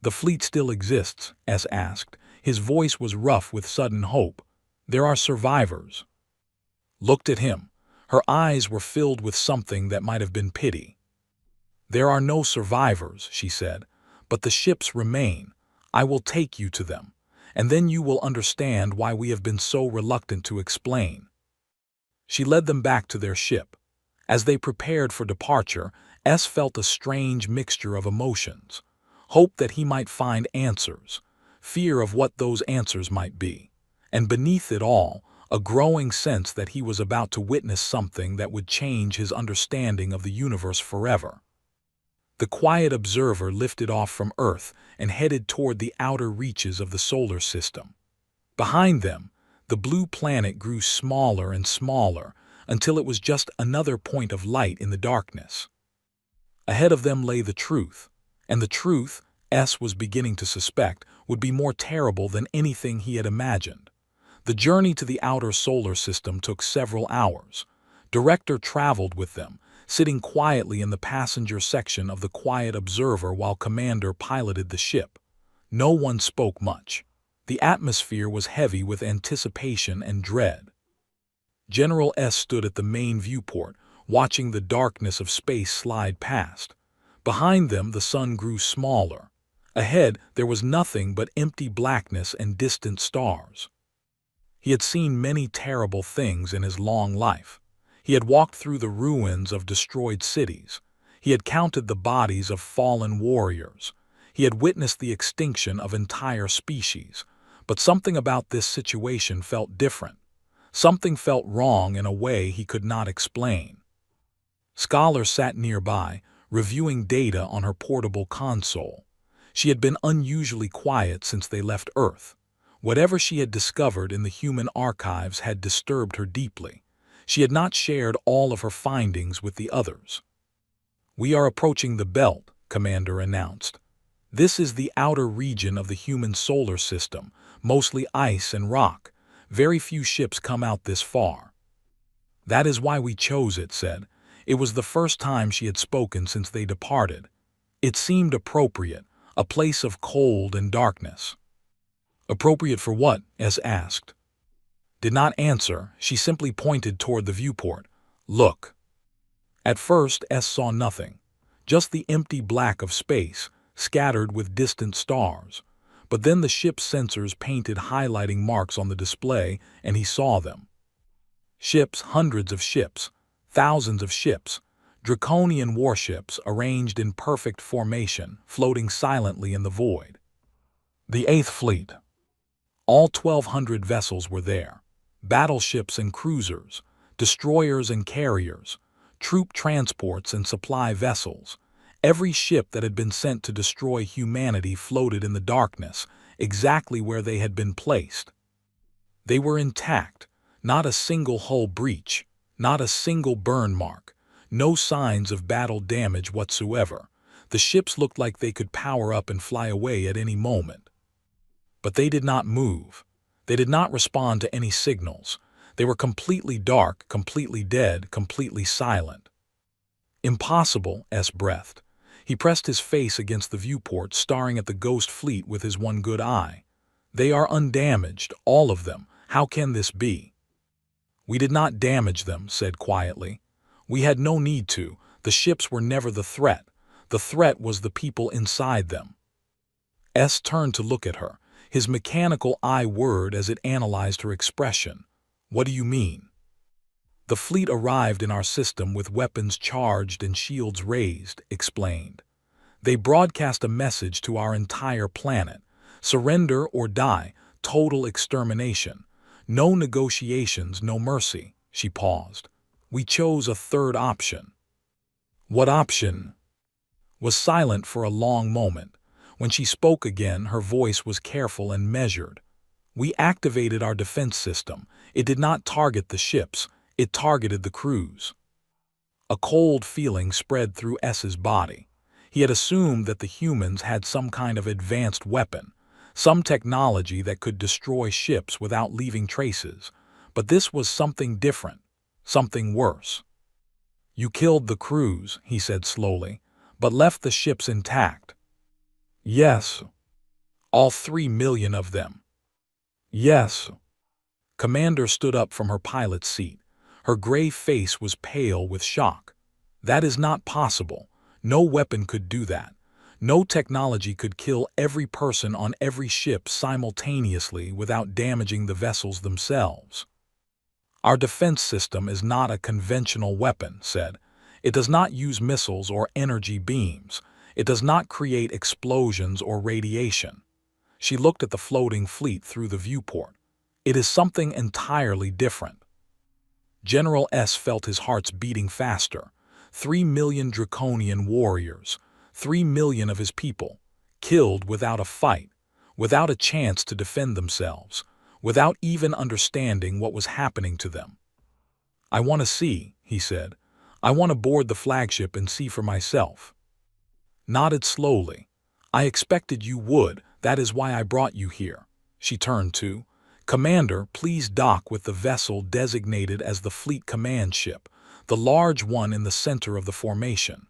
"The fleet still exists?" S asked. His voice was rough with sudden hope. "There are survivors." Looked at him. Her eyes were filled with something that might have been pity. "There are no survivors," she said, "but the ships remain. I will take you to them, and then you will understand why we have been so reluctant to explain." She led them back to their ship. As they prepared for departure, S felt a strange mixture of emotions. Hope that he might find answers, fear of what those answers might be, and beneath it all, a growing sense that he was about to witness something that would change his understanding of the universe forever. The quiet observer lifted off from Earth and headed toward the outer reaches of the solar system. Behind them, the blue planet grew smaller and smaller until it was just another point of light in the darkness. Ahead of them lay the truth, and the truth, S was beginning to suspect, would be more terrible than anything he had imagined. The journey to the outer solar system took several hours. Director traveled with them, sitting quietly in the passenger section of the quiet observer while Commander piloted the ship. No one spoke much. The atmosphere was heavy with anticipation and dread. General S stood at the main viewport, watching the darkness of space slide past. Behind them, the sun grew smaller. Ahead, there was nothing but empty blackness and distant stars. He had seen many terrible things in his long life. He had walked through the ruins of destroyed cities. He had counted the bodies of fallen warriors. He had witnessed the extinction of entire species. But something about this situation felt different. Something felt wrong in a way he could not explain. Scholars sat nearby, reviewing data on her portable console. She had been unusually quiet since they left Earth. Whatever she had discovered in the human archives had disturbed her deeply. She had not shared all of her findings with the others. "We are approaching the belt," Commander announced. "This is the outer region of the human solar system, mostly ice and rock. Very few ships come out this far." "That is why we chose it," said. It was the first time she had spoken since they departed. It seemed appropriate, a place of cold and darkness. "Appropriate for what?" S asked. Did not answer, she simply pointed toward the viewport. "Look." At first, S saw nothing, just the empty black of space, scattered with distant stars. But then the ship's sensors painted highlighting marks on the display, and he saw them. Ships, hundreds of ships, thousands of ships, Draconian warships arranged in perfect formation, floating silently in the void. The Eighth Fleet. All 1,200 vessels were there. Battleships and cruisers, destroyers and carriers, troop transports and supply vessels. Every ship that had been sent to destroy humanity floated in the darkness, exactly where they had been placed. They were intact, not a single hull breach, not a single burn mark, no signs of battle damage whatsoever. The ships looked like they could power up and fly away at any moment. But they did not move. They did not respond to any signals. They were completely dark, completely dead, completely silent. "Impossible," S breathed. He pressed his face against the viewport, staring at the ghost fleet with his one good eye. "They are undamaged, all of them. How can this be?" "We did not damage them," said quietly. "We had no need to. The ships were never the threat. The threat was the people inside them." S turned to look at her, his mechanical eye whirred as it analyzed her expression. "What do you mean?" "The fleet arrived in our system with weapons charged and shields raised," explained. "They broadcast a message to our entire planet. Surrender or die, total extermination. No negotiations, no mercy." She paused. "We chose a third option." "What option?" Was silent for a long moment. When she spoke again, her voice was careful and measured. "We activated our defense system. It did not target the ships. It targeted the crews." A cold feeling spread through S's body. He had assumed that the humans had some kind of advanced weapon, some technology that could destroy ships without leaving traces. But this was something different, something worse. "You killed the crews," he said slowly, "but left the ships intact." "Yes." "All 3 million of them." "Yes." Commander stood up from her pilot's seat. Her gray face was pale with shock. "That is not possible. No weapon could do that. No technology could kill every person on every ship simultaneously without damaging the vessels themselves." "Our defense system is not a conventional weapon," said. "It does not use missiles or energy beams. It does not create explosions or radiation." She looked at the floating fleet through the viewport. "It is something entirely different." General S felt his heart's beating faster. 3 million Draconian warriors, 3 million of his people, killed without a fight, without a chance to defend themselves, without even understanding what was happening to them. "I want to see," he said. "I want to board the flagship and see for myself." Nodded slowly. "I expected you would. That is why I brought you here." She turned to, "Commander, please dock with the vessel designated as the Fleet Command Ship, the large one in the center of the formation."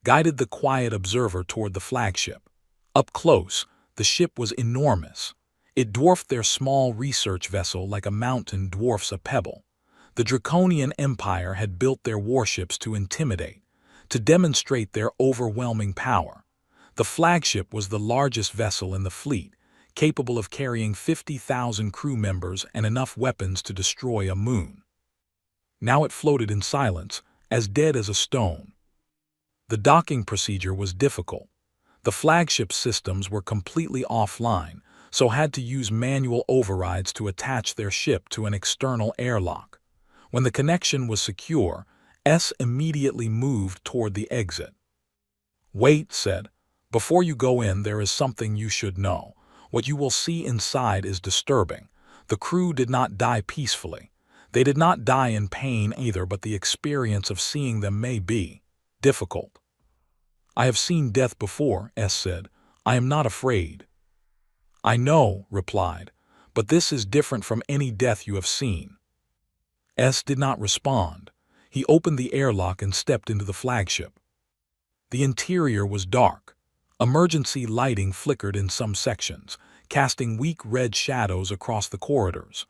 Guided the quiet observer toward the flagship. Up close, the ship was enormous. It dwarfed their small research vessel like a mountain dwarfs a pebble. The Draconian Empire had built their warships to intimidate, to demonstrate their overwhelming power. The flagship was the largest vessel in the fleet, capable of carrying 50,000 crew members and enough weapons to destroy a moon. Now it floated in silence, as dead as a stone. The docking procedure was difficult. The flagship systems were completely offline, so had to use manual overrides to attach their ship to an external airlock. When the connection was secure, S immediately moved toward the exit. "Wait," said. "Before you go in, there is something you should know. What you will see inside is disturbing. The crew did not die peacefully. They did not die in pain either, but the experience of seeing them may be difficult." "I have seen death before," S said. "I am not afraid." "I know," replied, "but this is different from any death you have seen." S did not respond. He opened the airlock and stepped into the flagship. The interior was dark. Emergency lighting flickered in some sections, casting weak red shadows across the corridors.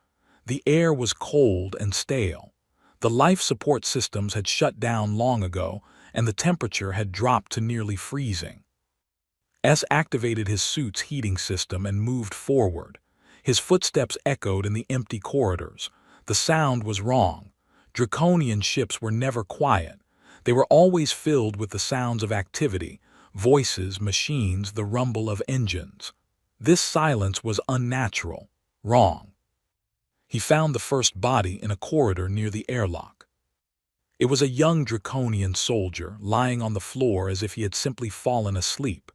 The air was cold and stale. The life support systems had shut down long ago, and the temperature had dropped to nearly freezing. S activated his suit's heating system and moved forward. His footsteps echoed in the empty corridors. The sound was wrong. Draconian ships were never quiet. They were always filled with the sounds of activity, voices, machines, the rumble of engines. This silence was unnatural, wrong. He found the first body in a corridor near the airlock. It was a young Draconian soldier lying on the floor as if he had simply fallen asleep.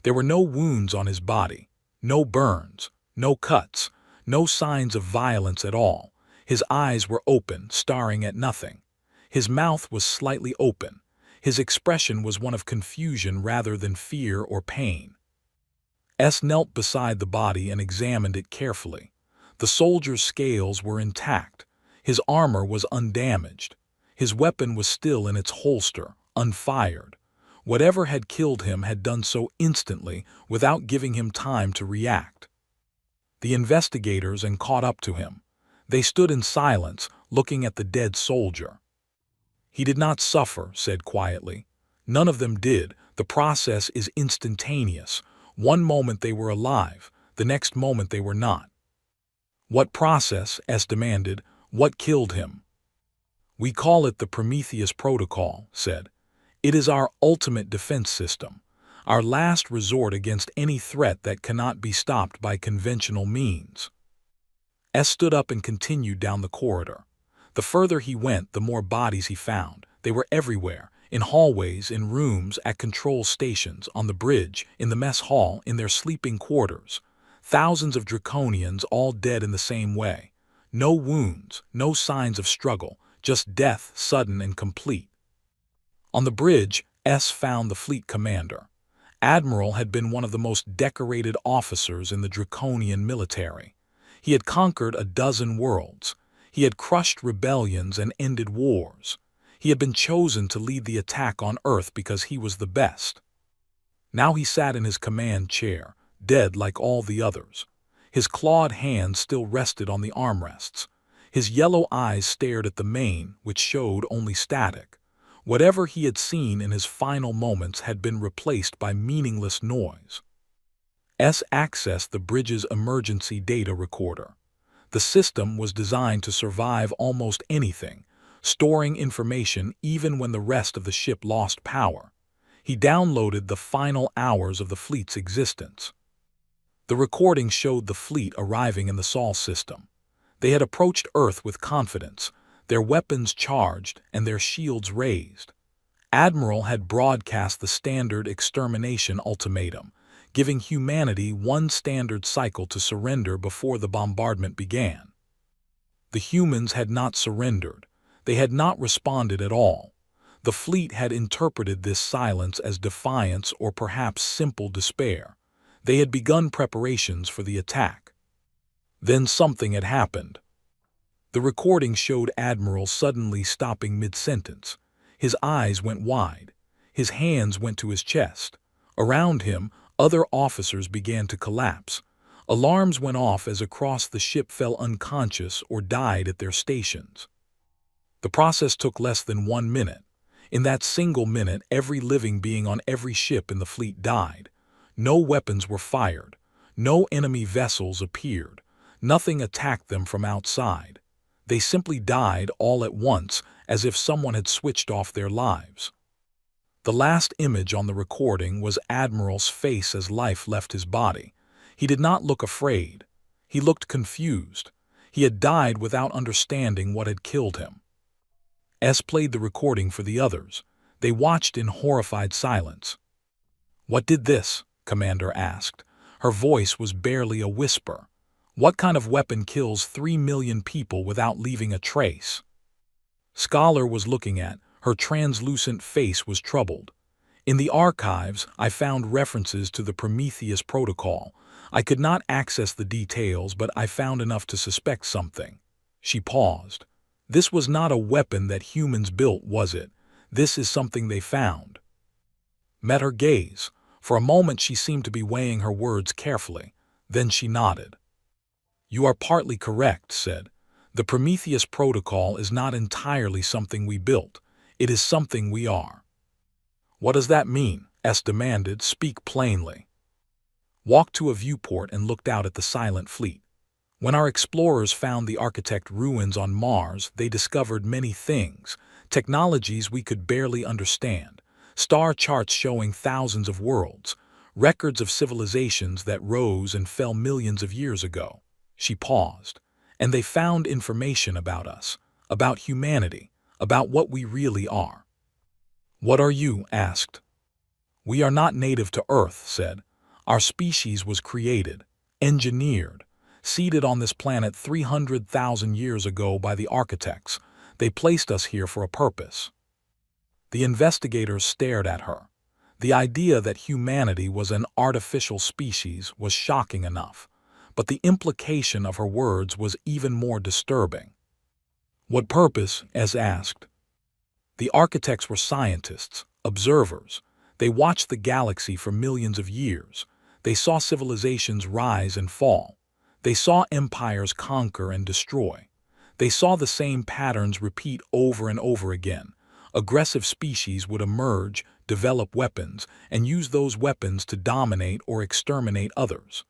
There were no wounds on his body, no burns, no cuts, no signs of violence at all. His eyes were open, staring at nothing. His mouth was slightly open. His expression was one of confusion rather than fear or pain. S knelt beside the body and examined it carefully. The soldier's scales were intact. His armor was undamaged. His weapon was still in its holster, unfired. Whatever had killed him had done so instantly, without giving him time to react. The investigators caught up to him. They stood in silence, looking at the dead soldier. "He did not suffer," said quietly. "None of them did. The process is instantaneous. One moment they were alive, the next moment they were not." "What process?" S demanded. "What killed him?" "We call it the Prometheus Protocol," said. "It is our ultimate defense system, our last resort against any threat that cannot be stopped by conventional means." S stood up and continued down the corridor. The further he went, the more bodies he found. They were everywhere, in hallways, in rooms, at control stations, on the bridge, in the mess hall, in their sleeping quarters. Thousands of Draconians, all dead in the same way. No wounds, no signs of struggle, just death, sudden and complete. On the bridge, S found the fleet commander. Admiral had been one of the most decorated officers in the Draconian military. He had conquered a dozen worlds. He had crushed rebellions and ended wars. He had been chosen to lead the attack on Earth because he was the best. Now he sat in his command chair, dead like all the others. His clawed hands still rested on the armrests. His yellow eyes stared at the main, which showed only static. Whatever he had seen in his final moments had been replaced by meaningless noise. S accessed the bridge's emergency data recorder. The system was designed to survive almost anything, storing information even when the rest of the ship lost power. He downloaded the final hours of the fleet's existence. The recording showed the fleet arriving in the Sol system. They had approached Earth with confidence, their weapons charged and their shields raised. Admiral had broadcast the standard extermination ultimatum, giving humanity one standard cycle to surrender before the bombardment began. The humans had not surrendered. They had not responded at all. The fleet had interpreted this silence as defiance or perhaps simple despair. They had begun preparations for the attack. Then something had happened. The recording showed Admiral suddenly stopping mid-sentence. His eyes went wide. His hands went to his chest. Around him, other officers began to collapse. Alarms went off as across the ship fell unconscious or died at their stations. The process took less than 1 minute. In that single minute, every living being on every ship in the fleet died. No weapons were fired. No enemy vessels appeared. Nothing attacked them from outside. They simply died all at once, as if someone had switched off their lives. The last image on the recording was Admiral's face as life left his body. He did not look afraid. He looked confused. He had died without understanding what had killed him. S played the recording for the others. They watched in horrified silence. "What did this?" Commander asked. Her voice was barely a whisper. "What kind of weapon kills 3 million people without leaving a trace?" Scholar was looking at, her translucent face was troubled. "In the archives, I found references to the Prometheus Protocol. I could not access the details, but I found enough to suspect something." She paused. "This was not a weapon that humans built, was it? This is something they found." Met her gaze. For a moment she seemed to be weighing her words carefully. Then she nodded. "You are partly correct," said. "The Prometheus Protocol is not entirely something we built. It is something we are." "What does that mean?" S demanded. "Speak plainly." Walked to a viewport and looked out at the silent fleet. When our explorers found the architect ruins on Mars, they discovered many things, technologies we could barely understand, star charts showing thousands of worlds, records of civilizations that rose and fell millions of years ago. She paused. "And they found information about us, about humanity, about what we really are." "What are you?" asked. "We are not native to Earth," said. "Our species was created, engineered, seeded on this planet 300,000 years ago by the architects. They placed us here for a purpose." The investigators stared at her. The idea that humanity was an artificial species was shocking enough, but the implication of her words was even more disturbing. "What purpose?" S asked. "The architects were scientists, observers. They watched the galaxy for millions of years. They saw civilizations rise and fall. They saw empires conquer and destroy. They saw the same patterns repeat over and over again. Aggressive species would emerge, develop weapons, and use those weapons to dominate or exterminate others.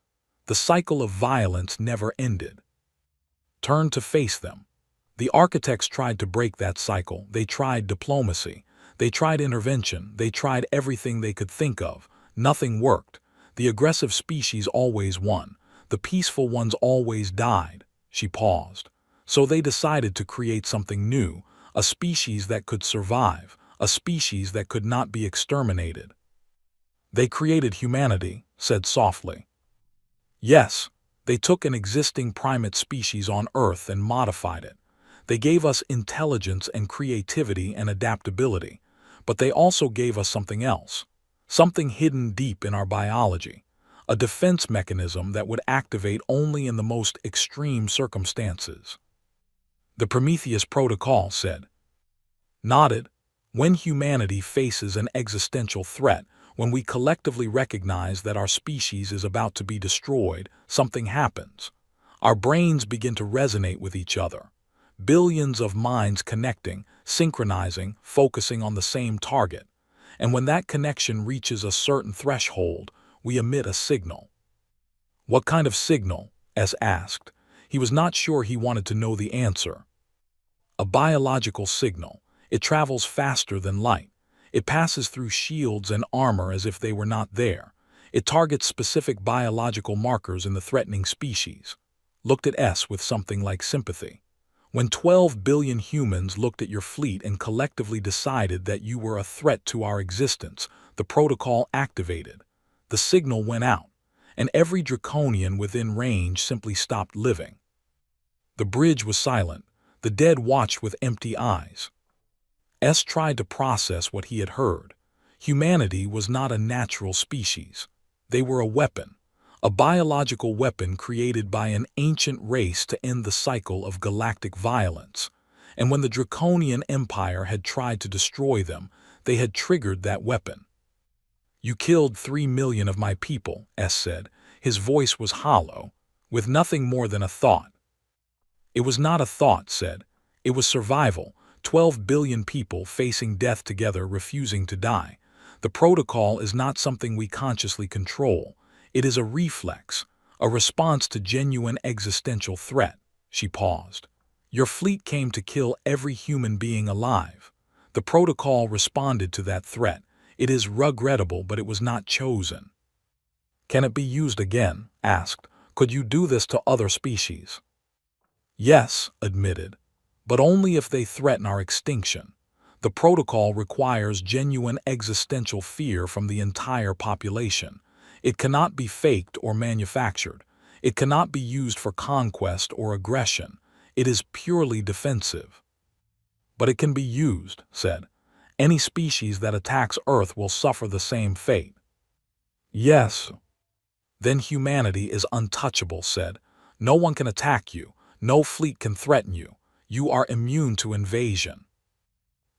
The cycle of violence never ended." Turn to face them. The architects tried to break that cycle. They tried diplomacy. They tried intervention. They tried everything they could think of. Nothing worked. The aggressive species always won. The peaceful ones always died. She paused. So they decided to create something new, a species that could survive, a species that could not be exterminated. "They created humanity," said softly. "Yes, they took an existing primate species on Earth and modified it. They gave us intelligence and creativity and adaptability, but they also gave us something else, something hidden deep in our biology, a defense mechanism that would activate only in the most extreme circumstances." "The Prometheus Protocol," said. Nodded. "When humanity faces an existential threat, when we collectively recognize that our species is about to be destroyed, something happens. Our brains begin to resonate with each other. Billions of minds connecting, synchronizing, focusing on the same target. And when that connection reaches a certain threshold, we emit a signal." "What kind of signal?" S asked. He was not sure he wanted to know the answer. "A biological signal. It travels faster than light. It passes through shields and armor as if they were not there. It targets specific biological markers in the threatening species." Looked at S with something like sympathy. "When 12 billion humans looked at your fleet and collectively decided that you were a threat to our existence, the protocol activated. The signal went out, and every Draconian within range simply stopped living." The bridge was silent. The dead watched with empty eyes. S tried to process what he had heard. Humanity was not a natural species. They were a weapon, a biological weapon created by an ancient race to end the cycle of galactic violence. And when the Draconian Empire had tried to destroy them, they had triggered that weapon. "You killed 3 million of my people," S said. His voice was hollow, with nothing more than a thought. "It was not a thought," said. "It was survival. 12 billion people facing death together, refusing to die. The protocol is not something we consciously control. It is a reflex, a response to genuine existential threat." She paused. "Your fleet came to kill every human being alive. The protocol responded to that threat. It is regrettable, but it was not chosen." "Can it be used again?" asked. "Could you do this to other species?" "Yes," admitted, "but only if they threaten our extinction. The protocol requires genuine existential fear from the entire population. It cannot be faked or manufactured. It cannot be used for conquest or aggression. It is purely defensive. But it can be used, said. Any species that attacks Earth will suffer the same fate. Yes. Then humanity is untouchable, said. No one can attack you. No fleet can threaten you. You are immune to invasion.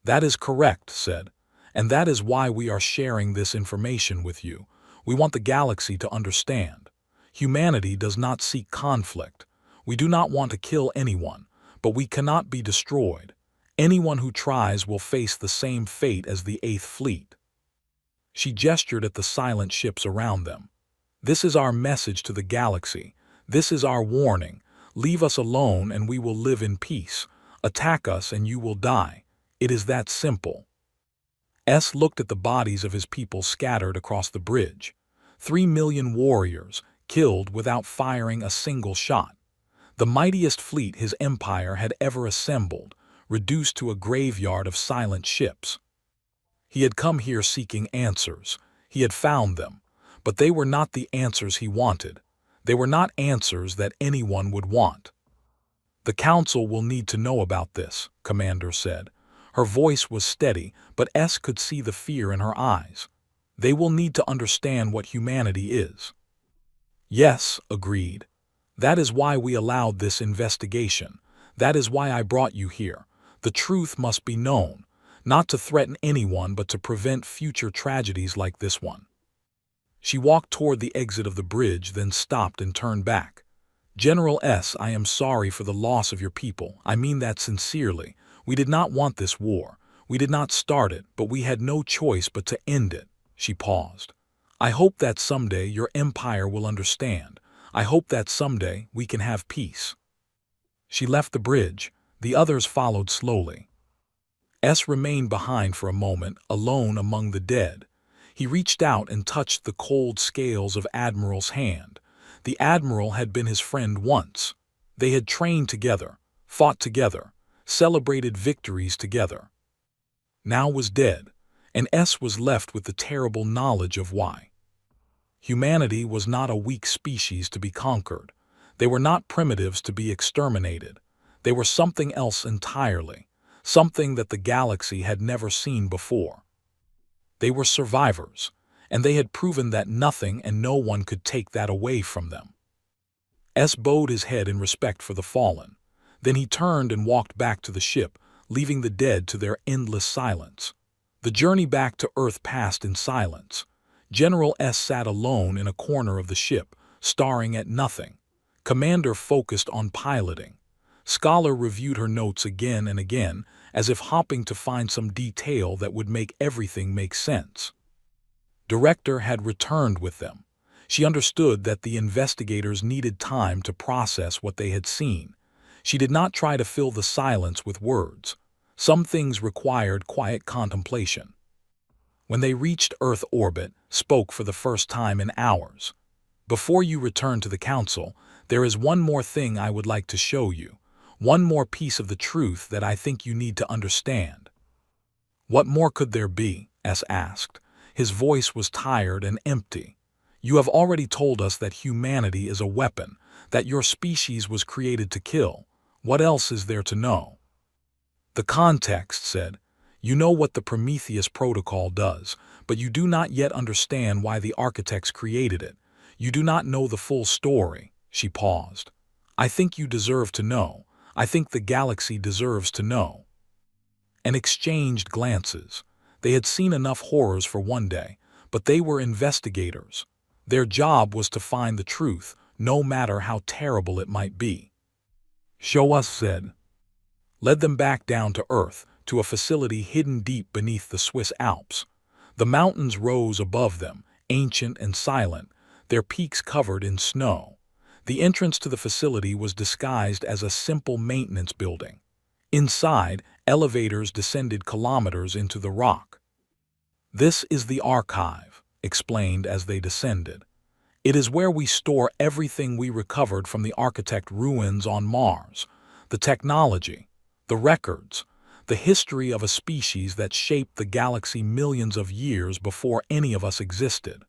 That is correct, said. And that is why we are sharing this information with you. We want the galaxy to understand. Humanity does not seek conflict. We do not want to kill anyone, but we cannot be destroyed. Anyone who tries will face the same fate as the Eighth Fleet. She gestured at the silent ships around them. This is our message to the galaxy. This is our warning. Leave us alone and we will live in peace. Attack us and you will die. It is that simple. S looked at the bodies of his people scattered across the bridge. 3 million warriors, killed without firing a single shot. The mightiest fleet his empire had ever assembled, reduced to a graveyard of silent ships. He had come here seeking answers. He had found them. But they were not the answers he wanted. They were not answers that anyone would want. The Council will need to know about this, Commander said. Her voice was steady, but S could see the fear in her eyes. They will need to understand what humanity is. Yes, agreed. That is why we allowed this investigation. That is why I brought you here. The truth must be known, not to threaten anyone but to prevent future tragedies like this one. She walked toward the exit of the bridge, then stopped and turned back. General S., I am sorry for the loss of your people. I mean that sincerely. We did not want this war. We did not start it, but we had no choice but to end it. She paused. I hope that someday your empire will understand. I hope that someday we can have peace. She left the bridge. The others followed slowly. S remained behind for a moment, alone among the dead. He reached out and touched the cold scales of Admiral's hand. The Admiral had been his friend once. They had trained together, fought together, celebrated victories together. Now was dead, and S was left with the terrible knowledge of why. Humanity was not a weak species to be conquered. They were not primitives to be exterminated. They were something else entirely, something that the galaxy had never seen before. They were survivors, and they had proven that nothing and no one could take that away from them. S bowed his head in respect for the fallen. Then he turned and walked back to the ship, leaving the dead to their endless silence. The journey back to Earth passed in silence. General S sat alone in a corner of the ship, staring at nothing. Commander focused on piloting. Scholar reviewed her notes again and again, as if hoping to find some detail that would make everything make sense. Director had returned with them. She understood that the investigators needed time to process what they had seen. She did not try to fill the silence with words. Some things required quiet contemplation. When they reached Earth orbit, spoke for the first time in hours. Before you return to the Council, there is one more thing I would like to show you. One more piece of the truth that I think you need to understand. What more could there be? S asked. His voice was tired and empty. You have already told us that humanity is a weapon, that your species was created to kill. What else is there to know? The context said, you know what the Prometheus Protocol does, but you do not yet understand why the architects created it. You do not know the full story. She paused. I think you deserve to know. I think the galaxy deserves to know. And exchanged glances. They had seen enough horrors for one day, but they were investigators. Their job was to find the truth, no matter how terrible it might be. Show us, said. Led them back down to Earth, to a facility hidden deep beneath the Swiss Alps. The mountains rose above them, ancient and silent, their peaks covered in snow. The entrance to the facility was disguised as a simple maintenance building. Inside, elevators descended kilometers into the rock. This is the archive, explained as they descended. It is where we store everything we recovered from the architect ruins on Mars. The technology, the records, the history of a species that shaped the galaxy millions of years before any of us existed.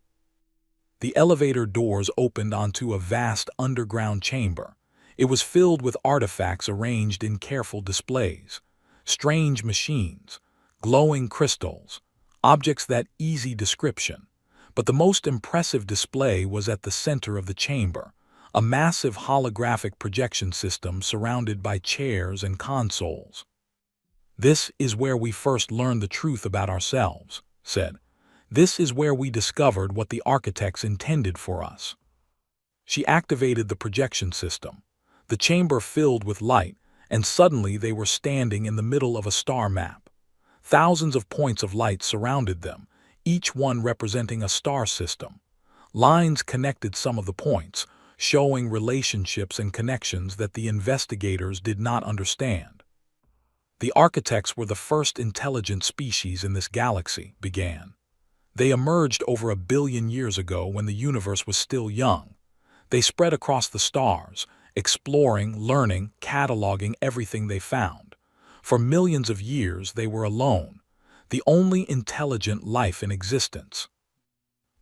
The elevator doors opened onto a vast underground chamber. It was filled with artifacts arranged in careful displays, strange machines, glowing crystals, objects that easy description. But the most impressive display was at the center of the chamber, a massive holographic projection system surrounded by chairs and consoles. "This is where we first learned the truth about ourselves," said. "This is where we discovered what the architects intended for us." She activated the projection system. The chamber filled with light, and suddenly they were standing in the middle of a star map. Thousands of points of light surrounded them, each one representing a star system. Lines connected some of the points, showing relationships and connections that the investigators did not understand. "The architects were the first intelligent species in this galaxy," began. "They emerged over 1 billion years ago when the universe was still young. They spread across the stars, exploring, learning, cataloging everything they found. For millions of years they were alone, the only intelligent life in existence."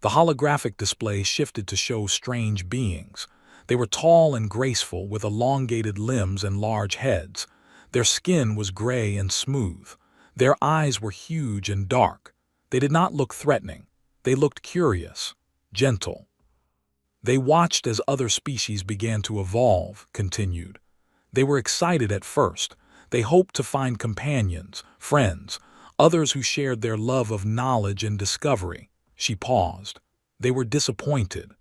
The holographic display shifted to show strange beings. They were tall and graceful, with elongated limbs and large heads. Their skin was gray and smooth. Their eyes were huge and dark. They did not look threatening. They looked curious, gentle. "They watched as other species began to evolve," continued. "They were excited at first. They hoped to find companions, friends, others who shared their love of knowledge and discovery." She paused. "They were disappointed."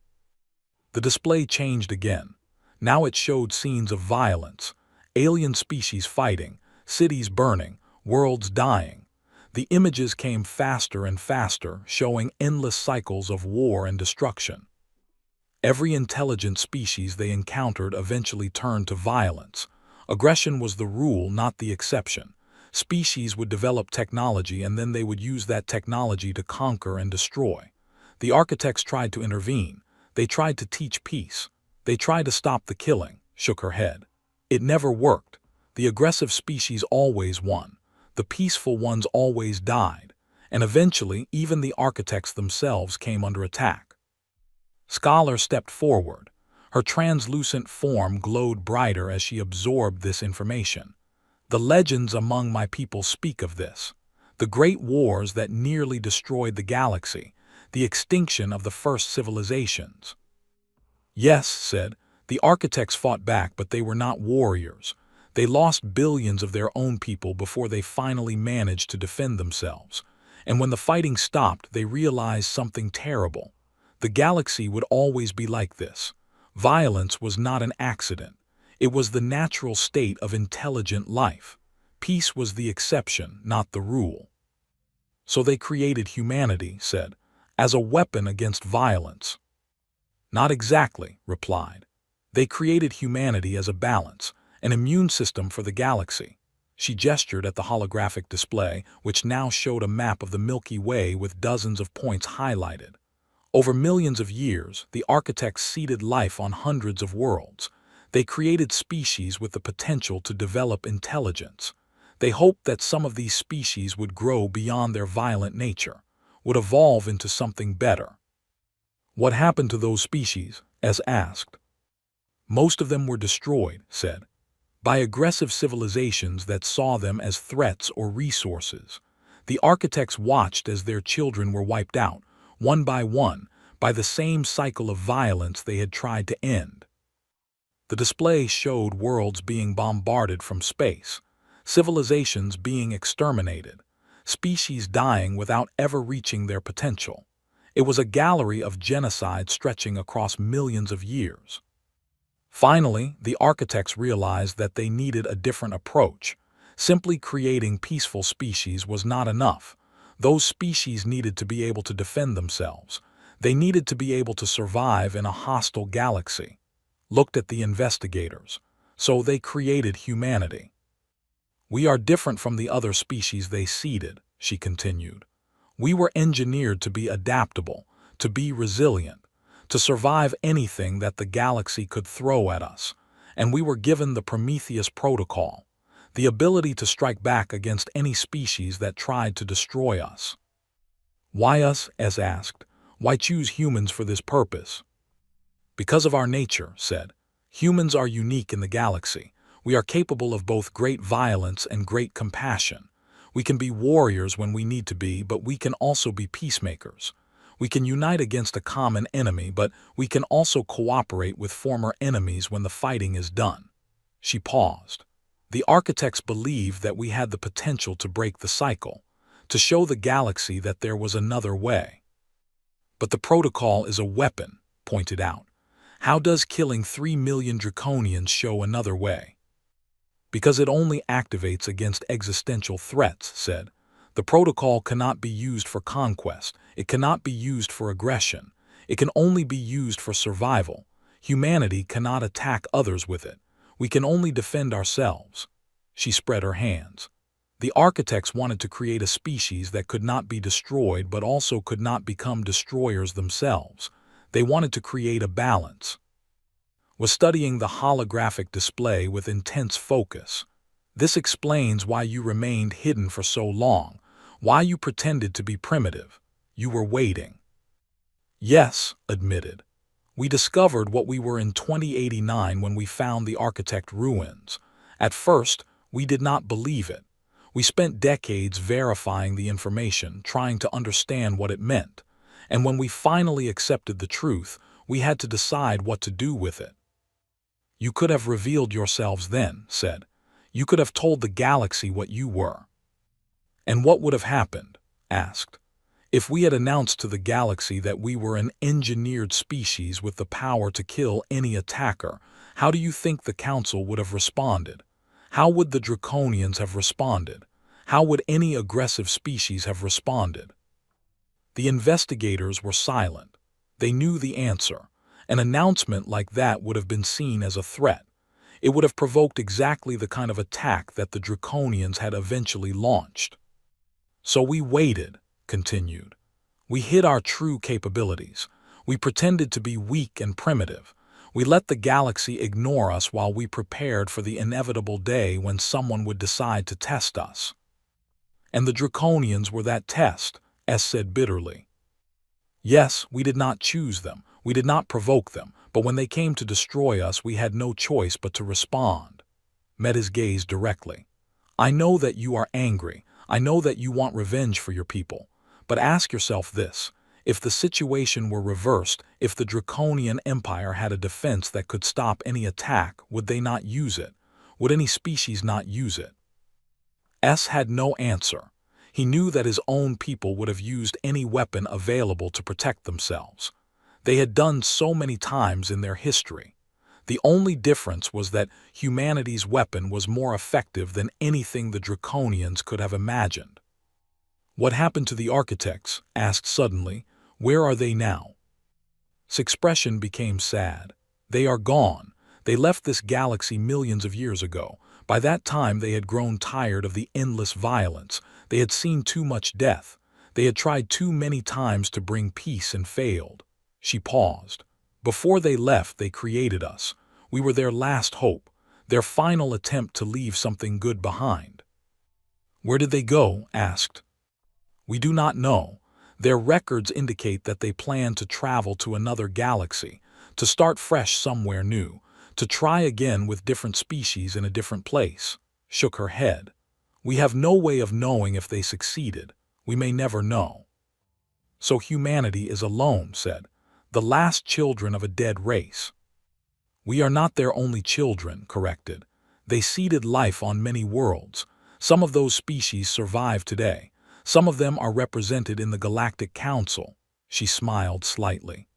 The display changed again. Now it showed scenes of violence, alien species fighting, cities burning, worlds dying. The images came faster and faster, showing endless cycles of war and destruction. Every intelligent species they encountered eventually turned to violence. Aggression was the rule, not the exception. Species would develop technology, and then they would use that technology to conquer and destroy. The architects tried to intervene. They tried to teach peace. They tried to stop the killing. Shook her head. It never worked. The aggressive species always won. The peaceful ones always died. And eventually, even the architects themselves came under attack. Scholar stepped forward. Her translucent form glowed brighter as she absorbed this information. "The legends among my people speak of this. The great wars that nearly destroyed the galaxy, the extinction of the first civilizations." "Yes," said, "the architects fought back, but they were not warriors. They lost billions of their own people before they finally managed to defend themselves. And when the fighting stopped, they realized something terrible. The galaxy would always be like this. Violence was not an accident. It was the natural state of intelligent life. Peace was the exception, not the rule. So they created humanity," said, "as a weapon against violence." "Not exactly," replied. "They created humanity as a balance, an immune system for the galaxy." She gestured at the holographic display, which now showed a map of the Milky Way with dozens of points highlighted. Over millions of years, the architects seeded life on hundreds of worlds. They created species with the potential to develop intelligence. They hoped that some of these species would grow beyond their violent nature, would evolve into something better. "What happened to those species?" Es asked. "Most of them were destroyed," said, "by aggressive civilizations that saw them as threats or resources. The architects watched as their children were wiped out, one, by the same cycle of violence they had tried to end." The display showed worlds being bombarded from space, civilizations being exterminated, species dying without ever reaching their potential. It was a gallery of genocide stretching across millions of years. Finally, the architects realized that they needed a different approach. Simply creating peaceful species was not enough. Those species needed to be able to defend themselves. They needed to be able to survive in a hostile galaxy. Looked at the investigators. So they created humanity. "We are different from the other species they seeded," she continued. "We were engineered to be adaptable, to be resilient, to survive anything that the galaxy could throw at us. And we were given the Prometheus Protocol. the ability to strike back against any species that tried to destroy us. Why us? S asked. Why choose humans for this purpose? Because of our nature, said. Humans are unique in the galaxy. We are capable of both great violence and great compassion. We can be warriors when we need to be, but we can also be peacemakers. We can unite against a common enemy, but we can also cooperate with former enemies when the fighting is done. She paused. The architects believed that we had the potential to break the cycle, to show the galaxy that there was another way. But the protocol is a weapon, pointed out. How does killing 3 million Draconians show another way? Because it only activates against existential threats, said. The protocol cannot be used for conquest. It cannot be used for aggression. It can only be used for survival. Humanity cannot attack others with it. We can only defend ourselves. She spread her hands. The architects wanted to create a species that could not be destroyed but also could not become destroyers themselves. They wanted to create a balance. Was studying the holographic display with intense focus. This explains why you remained hidden for so long, why you pretended to be primitive. You were waiting. Yes, admitted. We discovered what we were in 2089 when we found the architect ruins. At first, we did not believe it. We spent decades verifying the information, trying to understand what it meant. And when we finally accepted the truth, we had to decide what to do with it. You could have revealed yourselves then, said. You could have told the galaxy what you were. And what would have happened? Asked. If we had announced to the galaxy that we were an engineered species with the power to kill any attacker, how do you think the Council would have responded? How would the Draconians have responded? How would any aggressive species have responded? The investigators were silent. They knew the answer. An announcement like that would have been seen as a threat. It would have provoked exactly the kind of attack that the Draconians had eventually launched. So we waited, continued. We hid our true capabilities. We pretended to be weak and primitive. We let the galaxy ignore us while we prepared for the inevitable day when someone would decide to test us. And the Draconians were that test, S said bitterly. Yes, we did not choose them. We did not provoke them, but when they came to destroy us, we had no choice but to respond. Met his gaze directly. I know that you are angry. I know that you want revenge for your people. But ask yourself this. If the situation were reversed, if the Draconian Empire had a defense that could stop any attack, would they not use it? Would any species not use it? S had no answer. He knew that his own people would have used any weapon available to protect themselves. They had done so many times in their history. The only difference was that humanity's weapon was more effective than anything the Draconians could have imagined. What happened to the architects? Asked suddenly. Where are they now? His expression became sad. They are gone. They left this galaxy millions of years ago. By that time they had grown tired of the endless violence. They had seen too much death. They had tried too many times to bring peace and failed. She paused. Before they left, they created us. We were their last hope, their final attempt to leave something good behind. Where did they go? Asked. We do not know. Their records indicate that they plan to travel to another galaxy, to start fresh somewhere new, to try again with different species in a different place. Shook her head. We have no way of knowing if they succeeded. We may never know. So humanity is alone, said. The last children of a dead race. We are not their only children, corrected. They seeded life on many worlds. Some of those species survive today. Some of them are represented in the Galactic Council. She smiled slightly.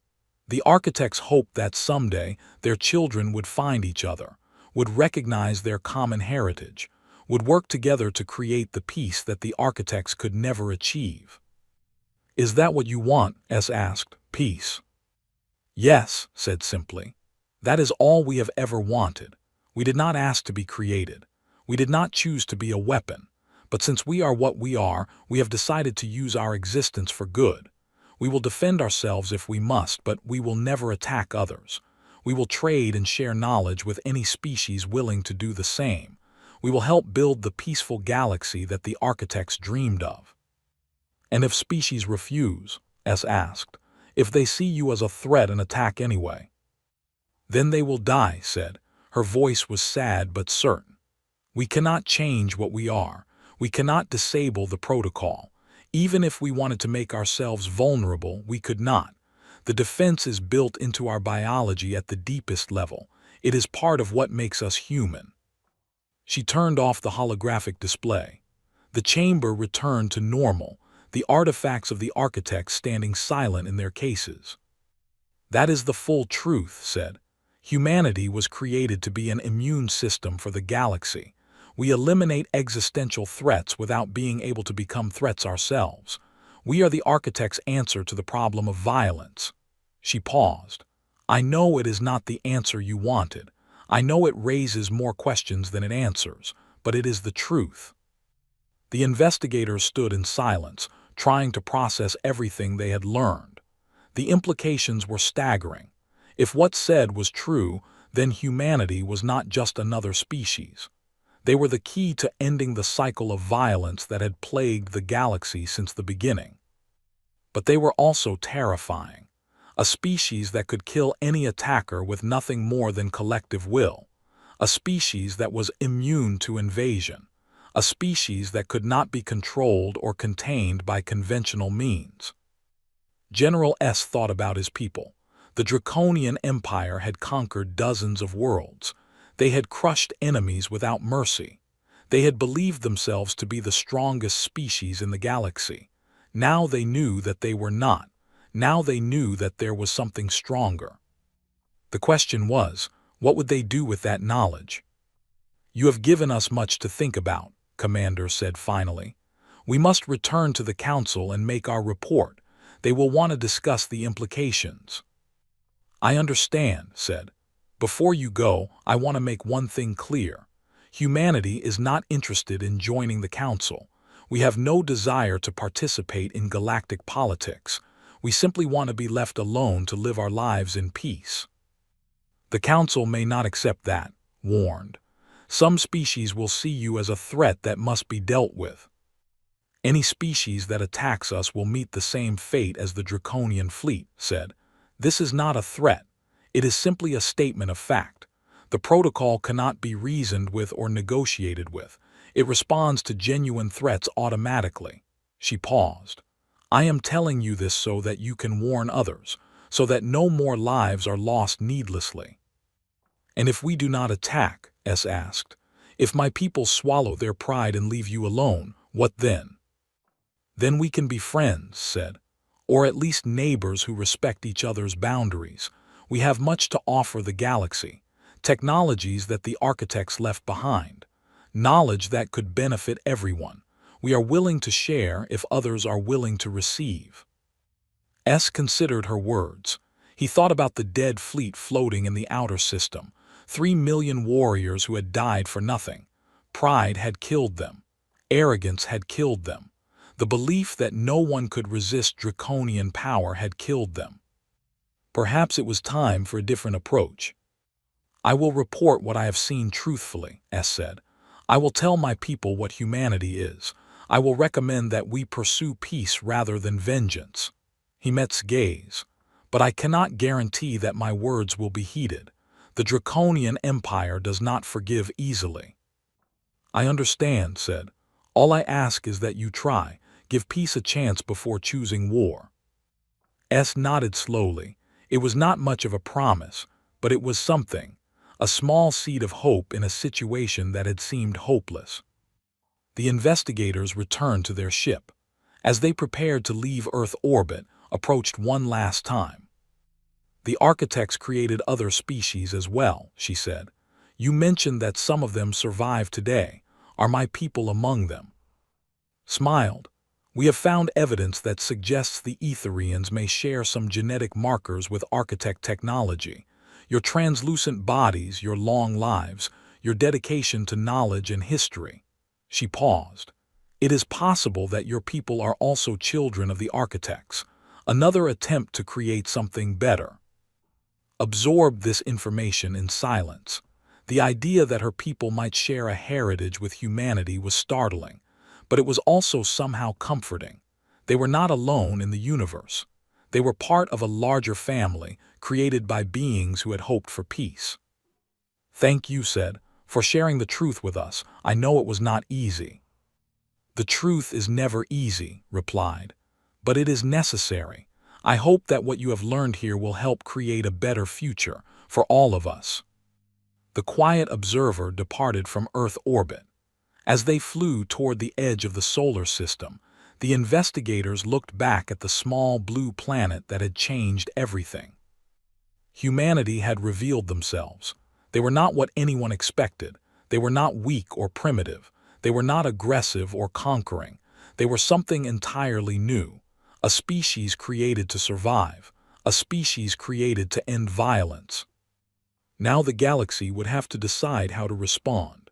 The architects hoped that someday their children would find each other, would recognize their common heritage, would work together to create the peace that the architects could never achieve. Is that what you want? S asked. Peace. Yes, said simply. That is all we have ever wanted. We did not ask to be created. We did not choose to be a weapon. But since we are what we are, we have decided to use our existence for good. We will defend ourselves if we must, but we will never attack others. We will trade and share knowledge with any species willing to do the same. We will help build the peaceful galaxy that the architects dreamed of." "And if species refuse?" S asked. "If they see you as a threat and attack anyway?" "Then they will die," said. Her voice was sad but certain. "We cannot change what we are. We cannot disable the protocol. Even if we wanted to make ourselves vulnerable, we could not. The defense is built into our biology at the deepest level. It is part of what makes us human." She turned off the holographic display. The chamber returned to normal, the artifacts of the architects standing silent in their cases. "That is the full truth," said. "Humanity was created to be an immune system for the galaxy. We eliminate existential threats without being able to become threats ourselves. We are the architect's answer to the problem of violence." She paused. "I know it is not the answer you wanted. I know it raises more questions than it answers, but it is the truth." The investigators stood in silence, trying to process everything they had learned. The implications were staggering. If what's said was true, then humanity was not just another species. They were the key to ending the cycle of violence that had plagued the galaxy since the beginning. But they were also terrifying. A species that could kill any attacker with nothing more than collective will. A species that was immune to invasion. A species that could not be controlled or contained by conventional means. General S thought about his people. The Draconian Empire had conquered dozens of worlds. They had crushed enemies without mercy. They had believed themselves to be the strongest species in the galaxy. Now they knew that they were not. Now they knew that there was something stronger. The question was, what would they do with that knowledge? "You have given us much to think about," Commander said finally. "We must return to the Council and make our report. They will want to discuss the implications." "I understand," said. "Before you go, I want to make one thing clear. Humanity is not interested in joining the Council. We have no desire to participate in galactic politics. We simply want to be left alone to live our lives in peace." "The Council may not accept that," warned. "Some species will see you as a threat that must be dealt with. Any species that attacks us will meet the same fate as the Draconian fleet," said. "This is not a threat. It is simply a statement of fact. The protocol cannot be reasoned with or negotiated with. It responds to genuine threats automatically." She paused. "I am telling you this so that you can warn others, so that no more lives are lost needlessly." "And if we do not attack," S asked, "if my people swallow their pride and leave you alone, what then?" "Then we can be friends," said. "Or at least neighbors who respect each other's boundaries. We have much to offer the galaxy. Technologies that the architects left behind. Knowledge that could benefit everyone. We are willing to share if others are willing to receive." S considered her words. He thought about the dead fleet floating in the outer system. 3 million warriors who had died for nothing. Pride had killed them. Arrogance had killed them. The belief that no one could resist draconian power had killed them. Perhaps it was time for a different approach. "I will report what I have seen truthfully," S said. "I will tell my people what humanity is. I will recommend that we pursue peace rather than vengeance." He met S' gaze. "But I cannot guarantee that my words will be heeded. The Draconian Empire does not forgive easily." "I understand," said. "All I ask is that you try. Give peace a chance before choosing war." S nodded slowly. It was not much of a promise, but it was something. A small seed of hope in a situation that had seemed hopeless. The investigators returned to their ship. As they prepared to leave Earth orbit, approached one last time. "The architects created other species as well," she said. "You mentioned that some of them survive today. Are my people among them?" Smiled. "We have found evidence that suggests the Etherians may share some genetic markers with architect technology. Your translucent bodies, your long lives, your dedication to knowledge and history." She paused. "It is possible that your people are also children of the architects. Another attempt to create something better." Absorb this information in silence. The idea that her people might share a heritage with humanity was startling, but it was also somehow comforting. They were not alone in the universe. They were part of a larger family created by beings who had hoped for peace. "Thank you," said, "for sharing the truth with us. I know it was not easy." "The truth is never easy," replied, "but it is necessary. I hope that what you have learned here will help create a better future for all of us." The quiet observer departed from Earth orbit. As they flew toward the edge of the solar system, the investigators looked back at the small blue planet that had changed everything. Humanity had revealed themselves. They were not what anyone expected. They were not weak or primitive. They were not aggressive or conquering. They were something entirely new, a species created to survive, a species created to end violence. Now the galaxy would have to decide how to respond.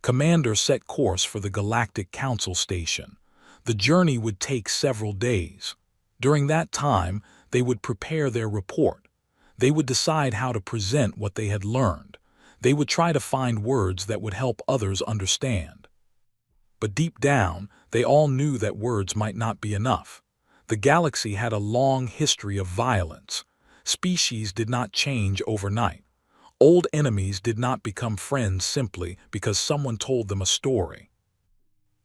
Commander set course for the Galactic Council Station. The journey would take several days. During that time, they would prepare their report. They would decide how to present what they had learned. They would try to find words that would help others understand. But deep down, they all knew that words might not be enough. The galaxy had a long history of violence. Species did not change overnight. Old enemies did not become friends simply because someone told them a story.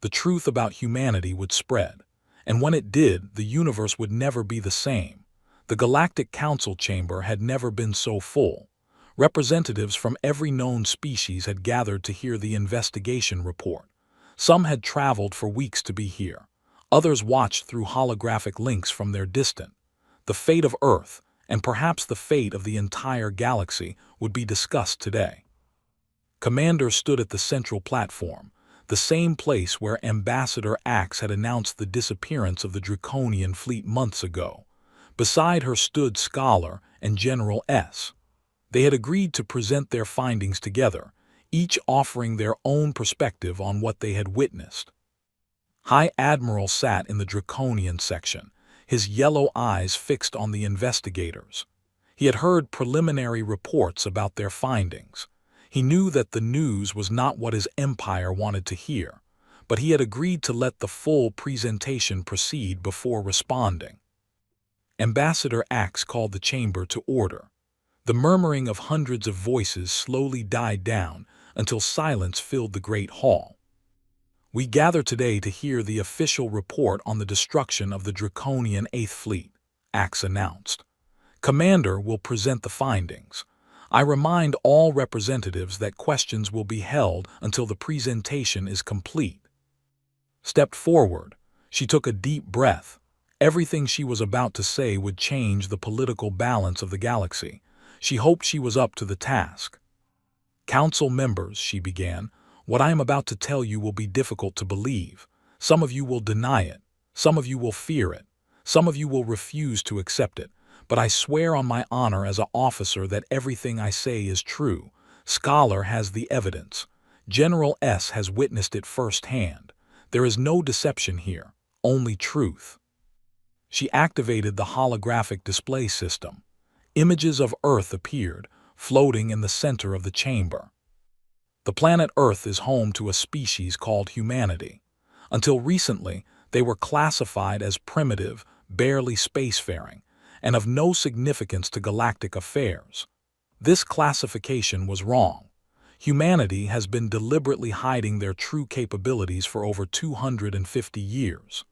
The truth about humanity would spread, and when it did, the universe would never be the same. The Galactic Council chamber had never been so full. Representatives from every known species had gathered to hear the investigation report. Some had traveled for weeks to be here. Others watched through holographic links from their distant. The fate of Earth, and perhaps the fate of the entire galaxy, would be discussed today. Commander stood at the central platform, the same place where Ambassador Axe had announced the disappearance of the Draconian fleet months ago. Beside her stood Scholar and General S. They had agreed to present their findings together, each offering their own perspective on what they had witnessed. High Admiral sat in the Draconian section, his yellow eyes fixed on the investigators. He had heard preliminary reports about their findings. He knew that the news was not what his empire wanted to hear, but he had agreed to let the full presentation proceed before responding. Ambassador Axe called the chamber to order. The murmuring of hundreds of voices slowly died down until silence filled the great hall. "We gather today to hear the official report on the destruction of the Draconian 8th Fleet," Axe announced. "Commander will present the findings. I remind all representatives that questions will be held until the presentation is complete." Stepped forward. She took a deep breath. Everything she was about to say would change the political balance of the galaxy. She hoped she was up to the task. "Council members," she began, "what I am about to tell you will be difficult to believe. Some of you will deny it. Some of you will fear it. Some of you will refuse to accept it. But I swear on my honor as an officer that everything I say is true. Scholar has the evidence. General S has witnessed it firsthand. There is no deception here, only truth." She activated the holographic display system. Images of Earth appeared, floating in the center of the chamber. The planet Earth is home to a species called humanity. Until recently, they were classified as primitive, barely spacefaring, and of no significance to galactic affairs. This classification was wrong. Humanity has been deliberately hiding their true capabilities for over 250 years.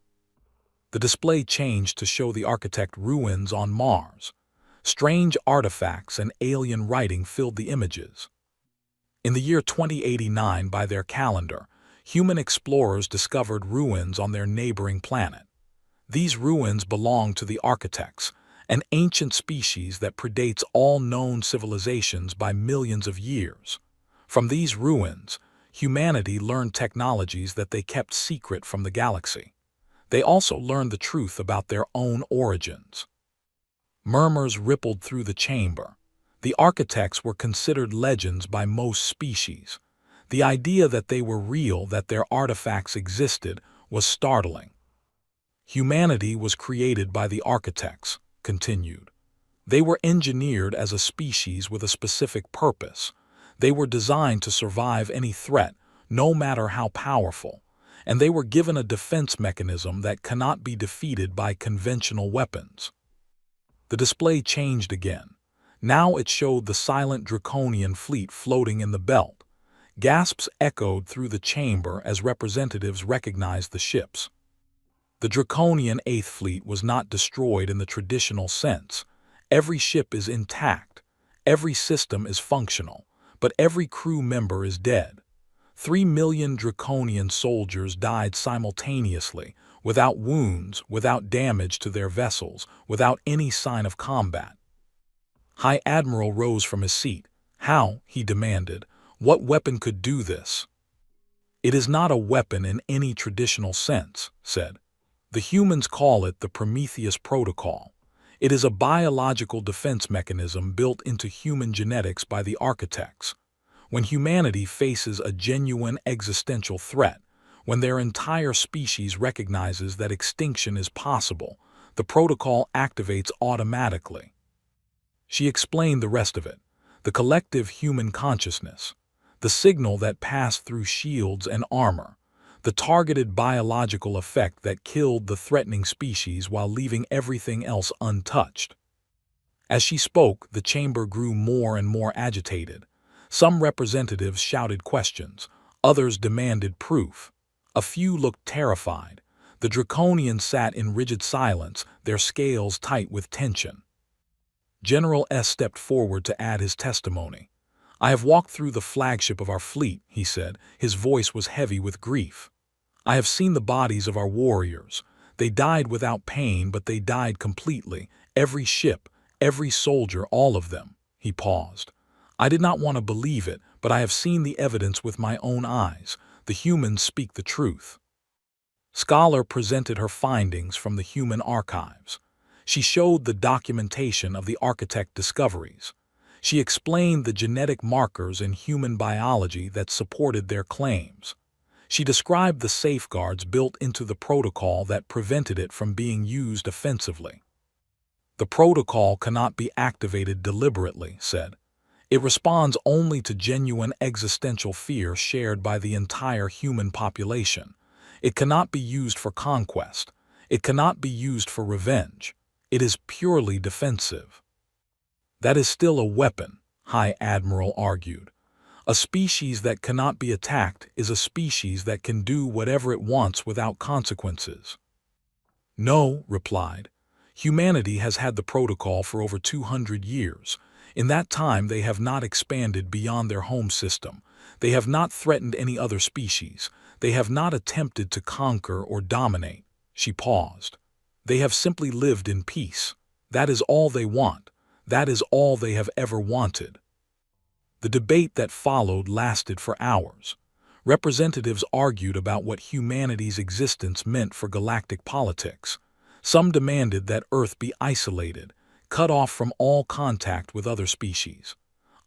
The display changed to show the architect ruins on Mars. Strange artifacts and alien writing filled the images. In the year 2089 by their calendar, human explorers discovered ruins on their neighboring planet. These ruins belong to the architects, an ancient species that predates all known civilizations by millions of years. From these ruins, humanity learned technologies that they kept secret from the galaxy. They also learned the truth about their own origins. Murmurs rippled through the chamber. The architects were considered legends by most species. The idea that they were real, that their artifacts existed, was startling. "Humanity was created by the architects," continued. "They were engineered as a species with a specific purpose. They were designed to survive any threat, no matter how powerful, and they were given a defense mechanism that cannot be defeated by conventional weapons. The display changed again. Now it showed the silent Draconian fleet floating in the belt. Gasps echoed through the chamber as representatives recognized the ships. The Draconian Eighth Fleet was not destroyed in the traditional sense. Every ship is intact, every system is functional, but every crew member is dead. 3 million Draconian soldiers died simultaneously, without wounds, without damage to their vessels, without any sign of combat. High Admiral rose from his seat. How, he demanded, what weapon could do this? It is not a weapon in any traditional sense, said. The humans call it the Prometheus Protocol. It is a biological defense mechanism built into human genetics by the architects. When humanity faces a genuine existential threat, when their entire species recognizes that extinction is possible, the protocol activates automatically. She explained the rest of it, the collective human consciousness, the signal that passed through shields and armor, the targeted biological effect that killed the threatening species while leaving everything else untouched. As she spoke, the chamber grew more and more agitated. Some representatives shouted questions, others demanded proof. A few looked terrified. The Draconians sat in rigid silence, their scales tight with tension. General S. stepped forward to add his testimony. I have walked through the flagship of our fleet, he said. His voice was heavy with grief. I have seen the bodies of our warriors. They died without pain, but they died completely. Every ship, every soldier, all of them. He paused. I did not want to believe it, but I have seen the evidence with my own eyes. The humans speak the truth. Scholar presented her findings from the human archives. She showed the documentation of the architect discoveries. She explained the genetic markers in human biology that supported their claims. She described the safeguards built into the protocol that prevented it from being used offensively. The protocol cannot be activated deliberately, said. It responds only to genuine existential fear shared by the entire human population. It cannot be used for conquest. It cannot be used for revenge. It is purely defensive. That is still a weapon, High Admiral argued. A species that cannot be attacked is a species that can do whatever it wants without consequences. No, replied. Humanity has had the protocol for over 200 years. In that time, they have not expanded beyond their home system. They have not threatened any other species. They have not attempted to conquer or dominate. She paused. They have simply lived in peace. That is all they want. That is all they have ever wanted. The debate that followed lasted for hours. Representatives argued about what humanity's existence meant for galactic politics. Some demanded that Earth be isolated, cut off from all contact with other species.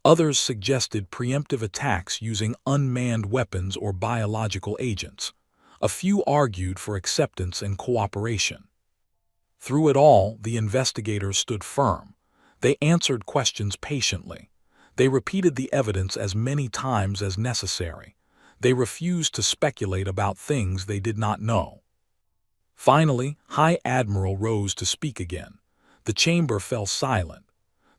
Others suggested preemptive attacks using unmanned weapons or biological agents. A few argued for acceptance and cooperation. Through it all, the investigators stood firm. They answered questions patiently. They repeated the evidence as many times as necessary. They refused to speculate about things they did not know. Finally, High Admiral rose to speak again. The chamber fell silent.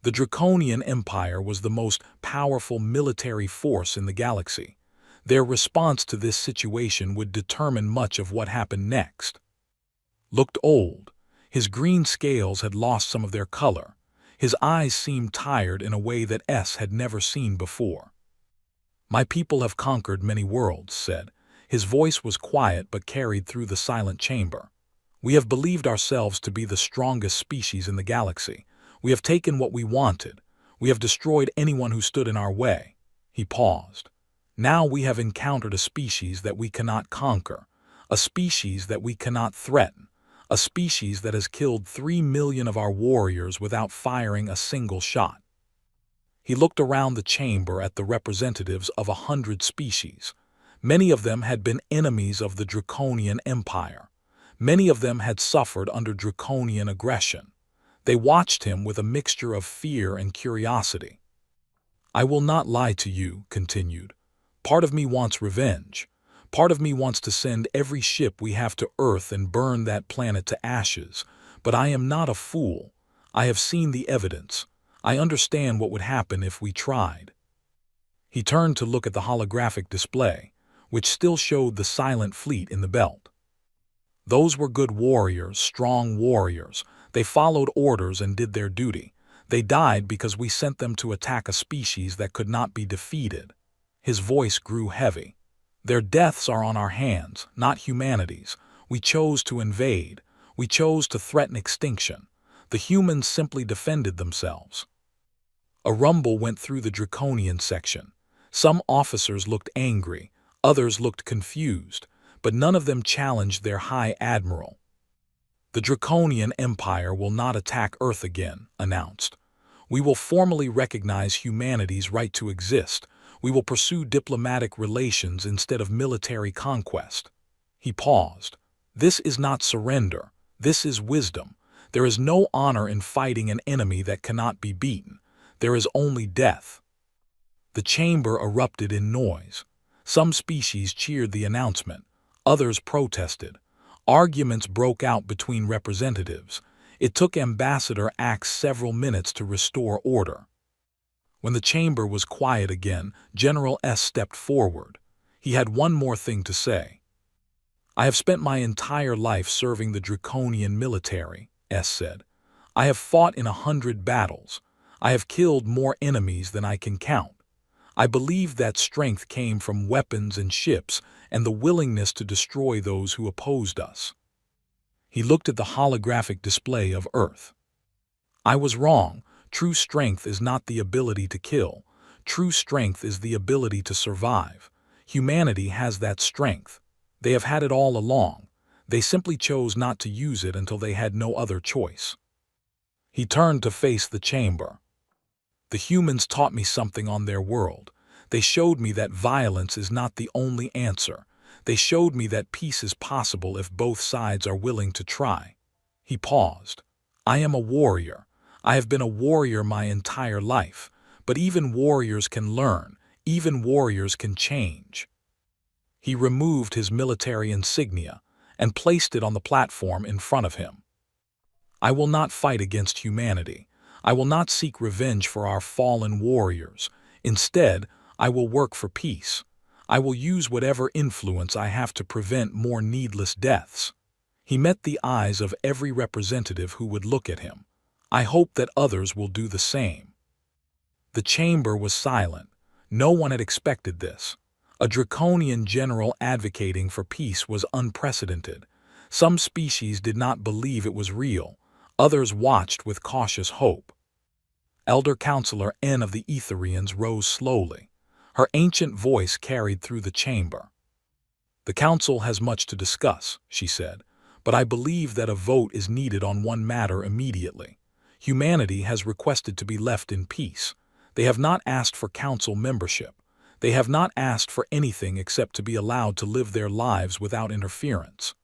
The Draconian Empire was the most powerful military force in the galaxy. Their response to this situation would determine much of what happened next. Looked old. His green scales had lost some of their color. His eyes seemed tired in a way that S had never seen before. My people have conquered many worlds, said. His voice was quiet but carried through the silent chamber. We have believed ourselves to be the strongest species in the galaxy. We have taken what we wanted. We have destroyed anyone who stood in our way. He paused. Now we have encountered a species that we cannot conquer, a species that we cannot threaten, a species that has killed 3 million of our warriors without firing a single shot. He looked around the chamber at the representatives of 100 species. Many of them had been enemies of the Draconian Empire. Many of them had suffered under Draconian aggression. They watched him with a mixture of fear and curiosity. I will not lie to you, continued. Part of me wants revenge. Part of me wants to send every ship we have to Earth and burn that planet to ashes. But I am not a fool. I have seen the evidence. I understand what would happen if we tried. He turned to look at the holographic display, which still showed the silent fleet in the belt. Those were good warriors, strong warriors. They followed orders and did their duty. They died because we sent them to attack a species that could not be defeated. His voice grew heavy. Their deaths are on our hands, not humanity's. We chose to invade. We chose to threaten extinction. The humans simply defended themselves. A rumble went through the Draconian section. Some officers looked angry, others looked confused, but none of them challenged their High Admiral. The Draconian Empire will not attack Earth again, announced. We will formally recognize humanity's right to exist. We will pursue diplomatic relations instead of military conquest. He paused. This is not surrender. This is wisdom. There is no honor in fighting an enemy that cannot be beaten. There is only death. The chamber erupted in noise. Some species cheered the announcement. Others protested. Arguments broke out between representatives. It took Ambassador Axe several minutes to restore order. When the chamber was quiet again, General S stepped forward. He had one more thing to say. I have spent my entire life serving the Draconian military, S said. I have fought in 100 battles. I have killed more enemies than I can count. I believe that strength came from weapons and ships and the willingness to destroy those who opposed us. He looked at the holographic display of Earth. I was wrong. True strength is not the ability to kill. True strength is the ability to survive. Humanity has that strength. They have had it all along. They simply chose not to use it until they had no other choice. He turned to face the chamber. The humans taught me something on their world. They showed me that violence is not the only answer. They showed me that peace is possible if both sides are willing to try. He paused. I am a warrior. I have been a warrior my entire life. But even warriors can learn. Even warriors can change. He removed his military insignia and placed it on the platform in front of him. I will not fight against humanity. I will not seek revenge for our fallen warriors. Instead, I will work for peace. I will use whatever influence I have to prevent more needless deaths. He met the eyes of every representative who would look at him. I hope that others will do the same. The chamber was silent. No one had expected this. A Draconian general advocating for peace was unprecedented. Some species did not believe it was real. Others watched with cautious hope. Elder Counselor N of the Etherians rose slowly. Her ancient voice carried through the chamber. The council has much to discuss, she said, but I believe that a vote is needed on one matter immediately. Humanity has requested to be left in peace. They have not asked for council membership. They have not asked for anything except to be allowed to live their lives without interference.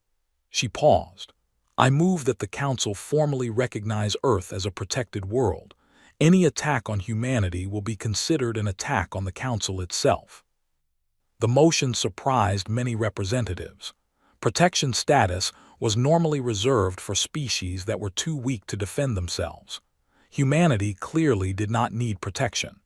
She paused. I move that the council formally recognize Earth as a protected world. Any attack on humanity will be considered an attack on the council itself. The motion surprised many representatives. Protection status was normally reserved for species that were too weak to defend themselves. Humanity clearly did not need protection.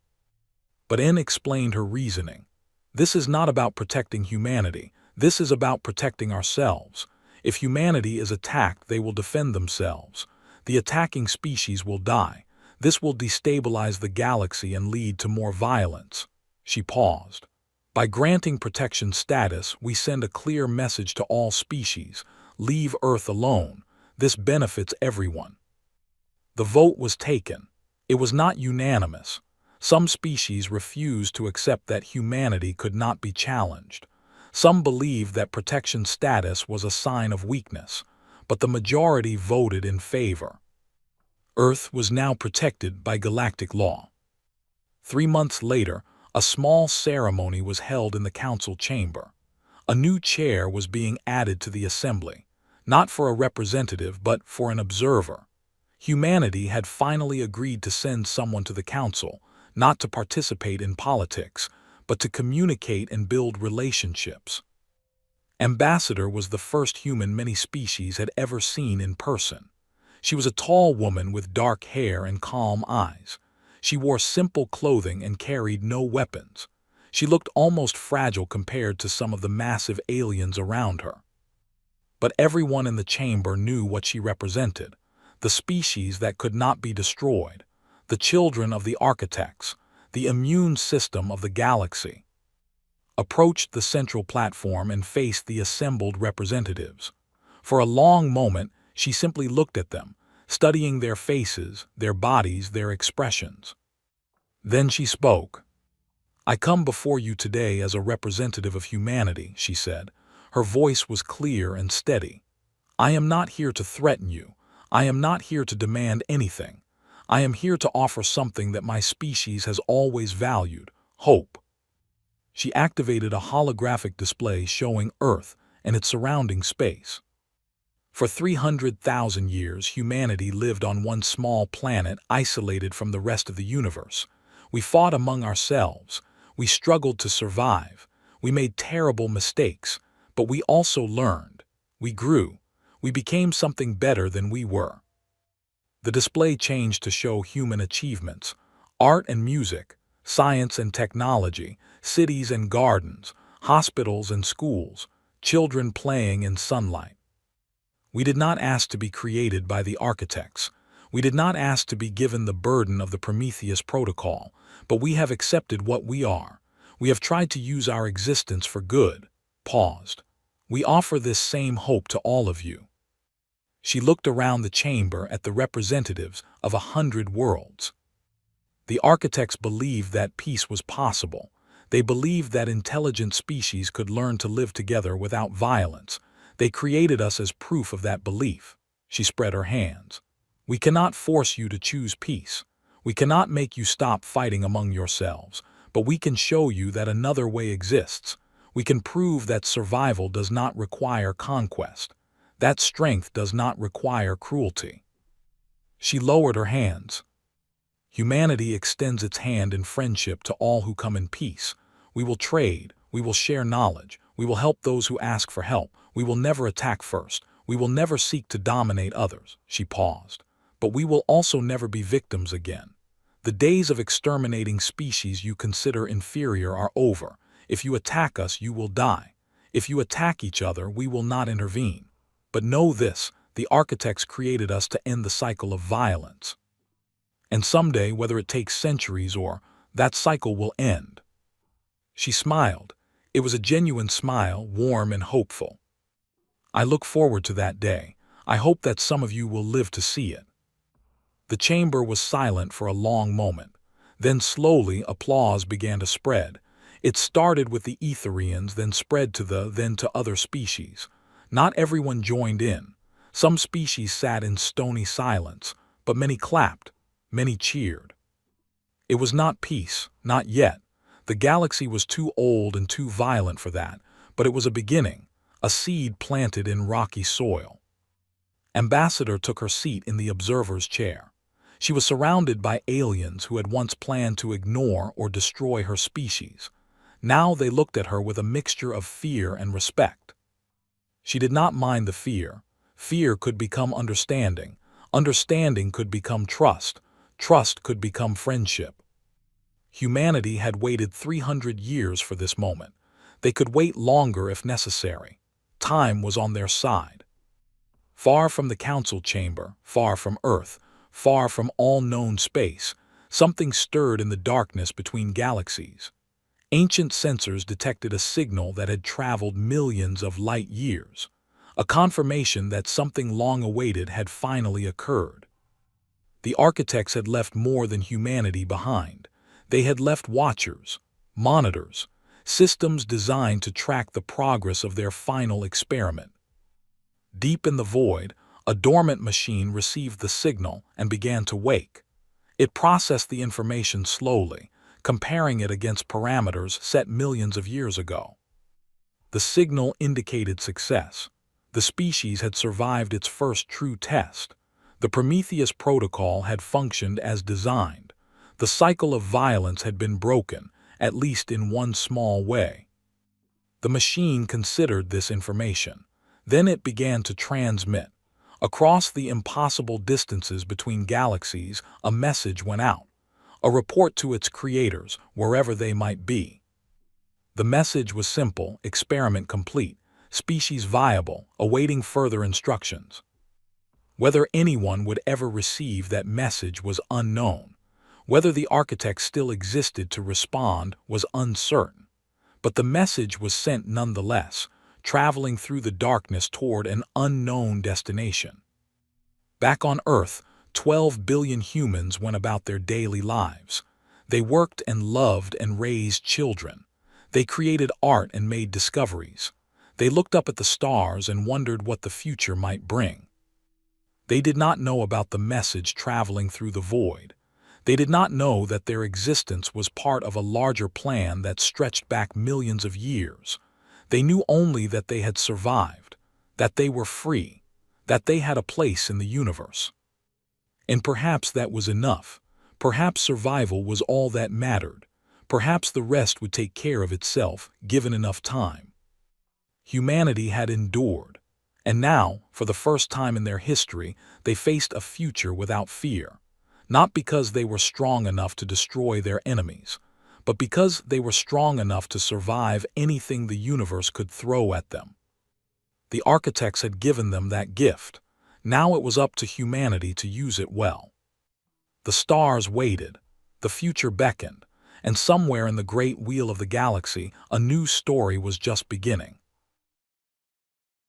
But N explained her reasoning. This is not about protecting humanity. This is about protecting ourselves. If humanity is attacked, they will defend themselves. The attacking species will die. This will destabilize the galaxy and lead to more violence. She paused. By granting protection status, we send a clear message to all species. Leave Earth alone. This benefits everyone. The vote was taken. It was not unanimous. Some species refused to accept that humanity could not be challenged. Some believed that protection status was a sign of weakness, but the majority voted in favor. Earth was now protected by galactic law. 3 months later, a small ceremony was held in the council chamber. A new chair was being added to the assembly, not for a representative but for an observer. Humanity had finally agreed to send someone to the council, not to participate in politics, but to communicate and build relationships. Ambassador was the first human many species had ever seen in person. She was a tall woman with dark hair and calm eyes. She wore simple clothing and carried no weapons. She looked almost fragile compared to some of the massive aliens around her. But everyone in the chamber knew what she represented: the species that could not be destroyed, the children of the architects, the immune system of the galaxy. Approached the central platform and faced the assembled representatives. For a long moment, she simply looked at them, studying their faces, their bodies, their expressions. Then she spoke. "I come before you today as a representative of humanity," she said. Her voice was clear and steady. "I am not here to threaten you. I am not here to demand anything. I am here to offer something that my species has always valued: hope." She activated a holographic display showing Earth and its surrounding space. For 300,000 years, humanity lived on one small planet isolated from the rest of the universe. We fought among ourselves. We struggled to survive. We made terrible mistakes, but we also learned. We grew. We became something better than we were. The display changed to show human achievements: art and music, science and technology, cities and gardens, hospitals and schools, children playing in sunlight. We did not ask to be created by the architects. We did not ask to be given the burden of the Prometheus Protocol, but we have accepted what we are. We have tried to use our existence for good. Paused. We offer this same hope to all of you. She looked around the chamber at the representatives of 100 worlds. The architects believed that peace was possible. They believed that intelligent species could learn to live together without violence. They created us as proof of that belief. She spread her hands. "We cannot force you to choose peace. We cannot make you stop fighting among yourselves, but we can show you that another way exists. We can prove that survival does not require conquest, that strength does not require cruelty." She lowered her hands. "Humanity extends its hand in friendship to all who come in peace. We will trade, we will share knowledge, we will help those who ask for help, we will never attack first, we will never seek to dominate others." She paused. "But we will also never be victims again. The days of exterminating species you consider inferior are over. If you attack us, you will die. If you attack each other, we will not intervene. But know this: the architects created us to end the cycle of violence. And someday, whether it takes centuries or, that cycle will end." She smiled. It was a genuine smile, warm and hopeful. "I look forward to that day. I hope that some of you will live to see it." The chamber was silent for a long moment. Then slowly applause began to spread. It started with the Etherians, then spread then to other species. Not everyone joined in. Some species sat in stony silence, but many clapped, many cheered. It was not peace, not yet. The galaxy was too old and too violent for that, but it was a beginning, a seed planted in rocky soil. Ambassador took her seat in the observer's chair. She was surrounded by aliens who had once planned to ignore or destroy her species. Now they looked at her with a mixture of fear and respect. She did not mind the fear. Fear could become understanding. Understanding could become trust. Trust could become friendship. Humanity had waited 300 years for this moment. They could wait longer if necessary. Time was on their side. Far from the council chamber, far from Earth, far from all known space, something stirred in the darkness between galaxies. Ancient sensors detected a signal that had traveled millions of light years, a confirmation that something long awaited had finally occurred. The architects had left more than humanity behind. They had left watchers, monitors, systems designed to track the progress of their final experiment. Deep in the void, a dormant machine received the signal and began to wake. It processed the information slowly, comparing it against parameters set millions of years ago. The signal indicated success. The species had survived its first true test. The Prometheus Protocol had functioned as designed. The cycle of violence had been broken, at least in one small way. The machine considered this information. Then it began to transmit. Across the impossible distances between galaxies, a message went out, a report to its creators, wherever they might be. The message was simple: experiment complete, species viable, awaiting further instructions. Whether anyone would ever receive that message was unknown. Whether the architect still existed to respond was uncertain. But the message was sent nonetheless, traveling through the darkness toward an unknown destination. Back on Earth, 12 billion humans went about their daily lives. They worked and loved and raised children. They created art and made discoveries. They looked up at the stars and wondered what the future might bring. They did not know about the message traveling through the void. They did not know that their existence was part of a larger plan that stretched back millions of years. They knew only that they had survived, that they were free, that they had a place in the universe. And perhaps that was enough. Perhaps survival was all that mattered. Perhaps the rest would take care of itself, given enough time. Humanity had endured, and now, for the first time in their history, they faced a future without fear. Not because they were strong enough to destroy their enemies, but because they were strong enough to survive anything the universe could throw at them. The architects had given them that gift. Now it was up to humanity to use it well. The stars waited, the future beckoned, and somewhere in the great wheel of the galaxy, a new story was just beginning.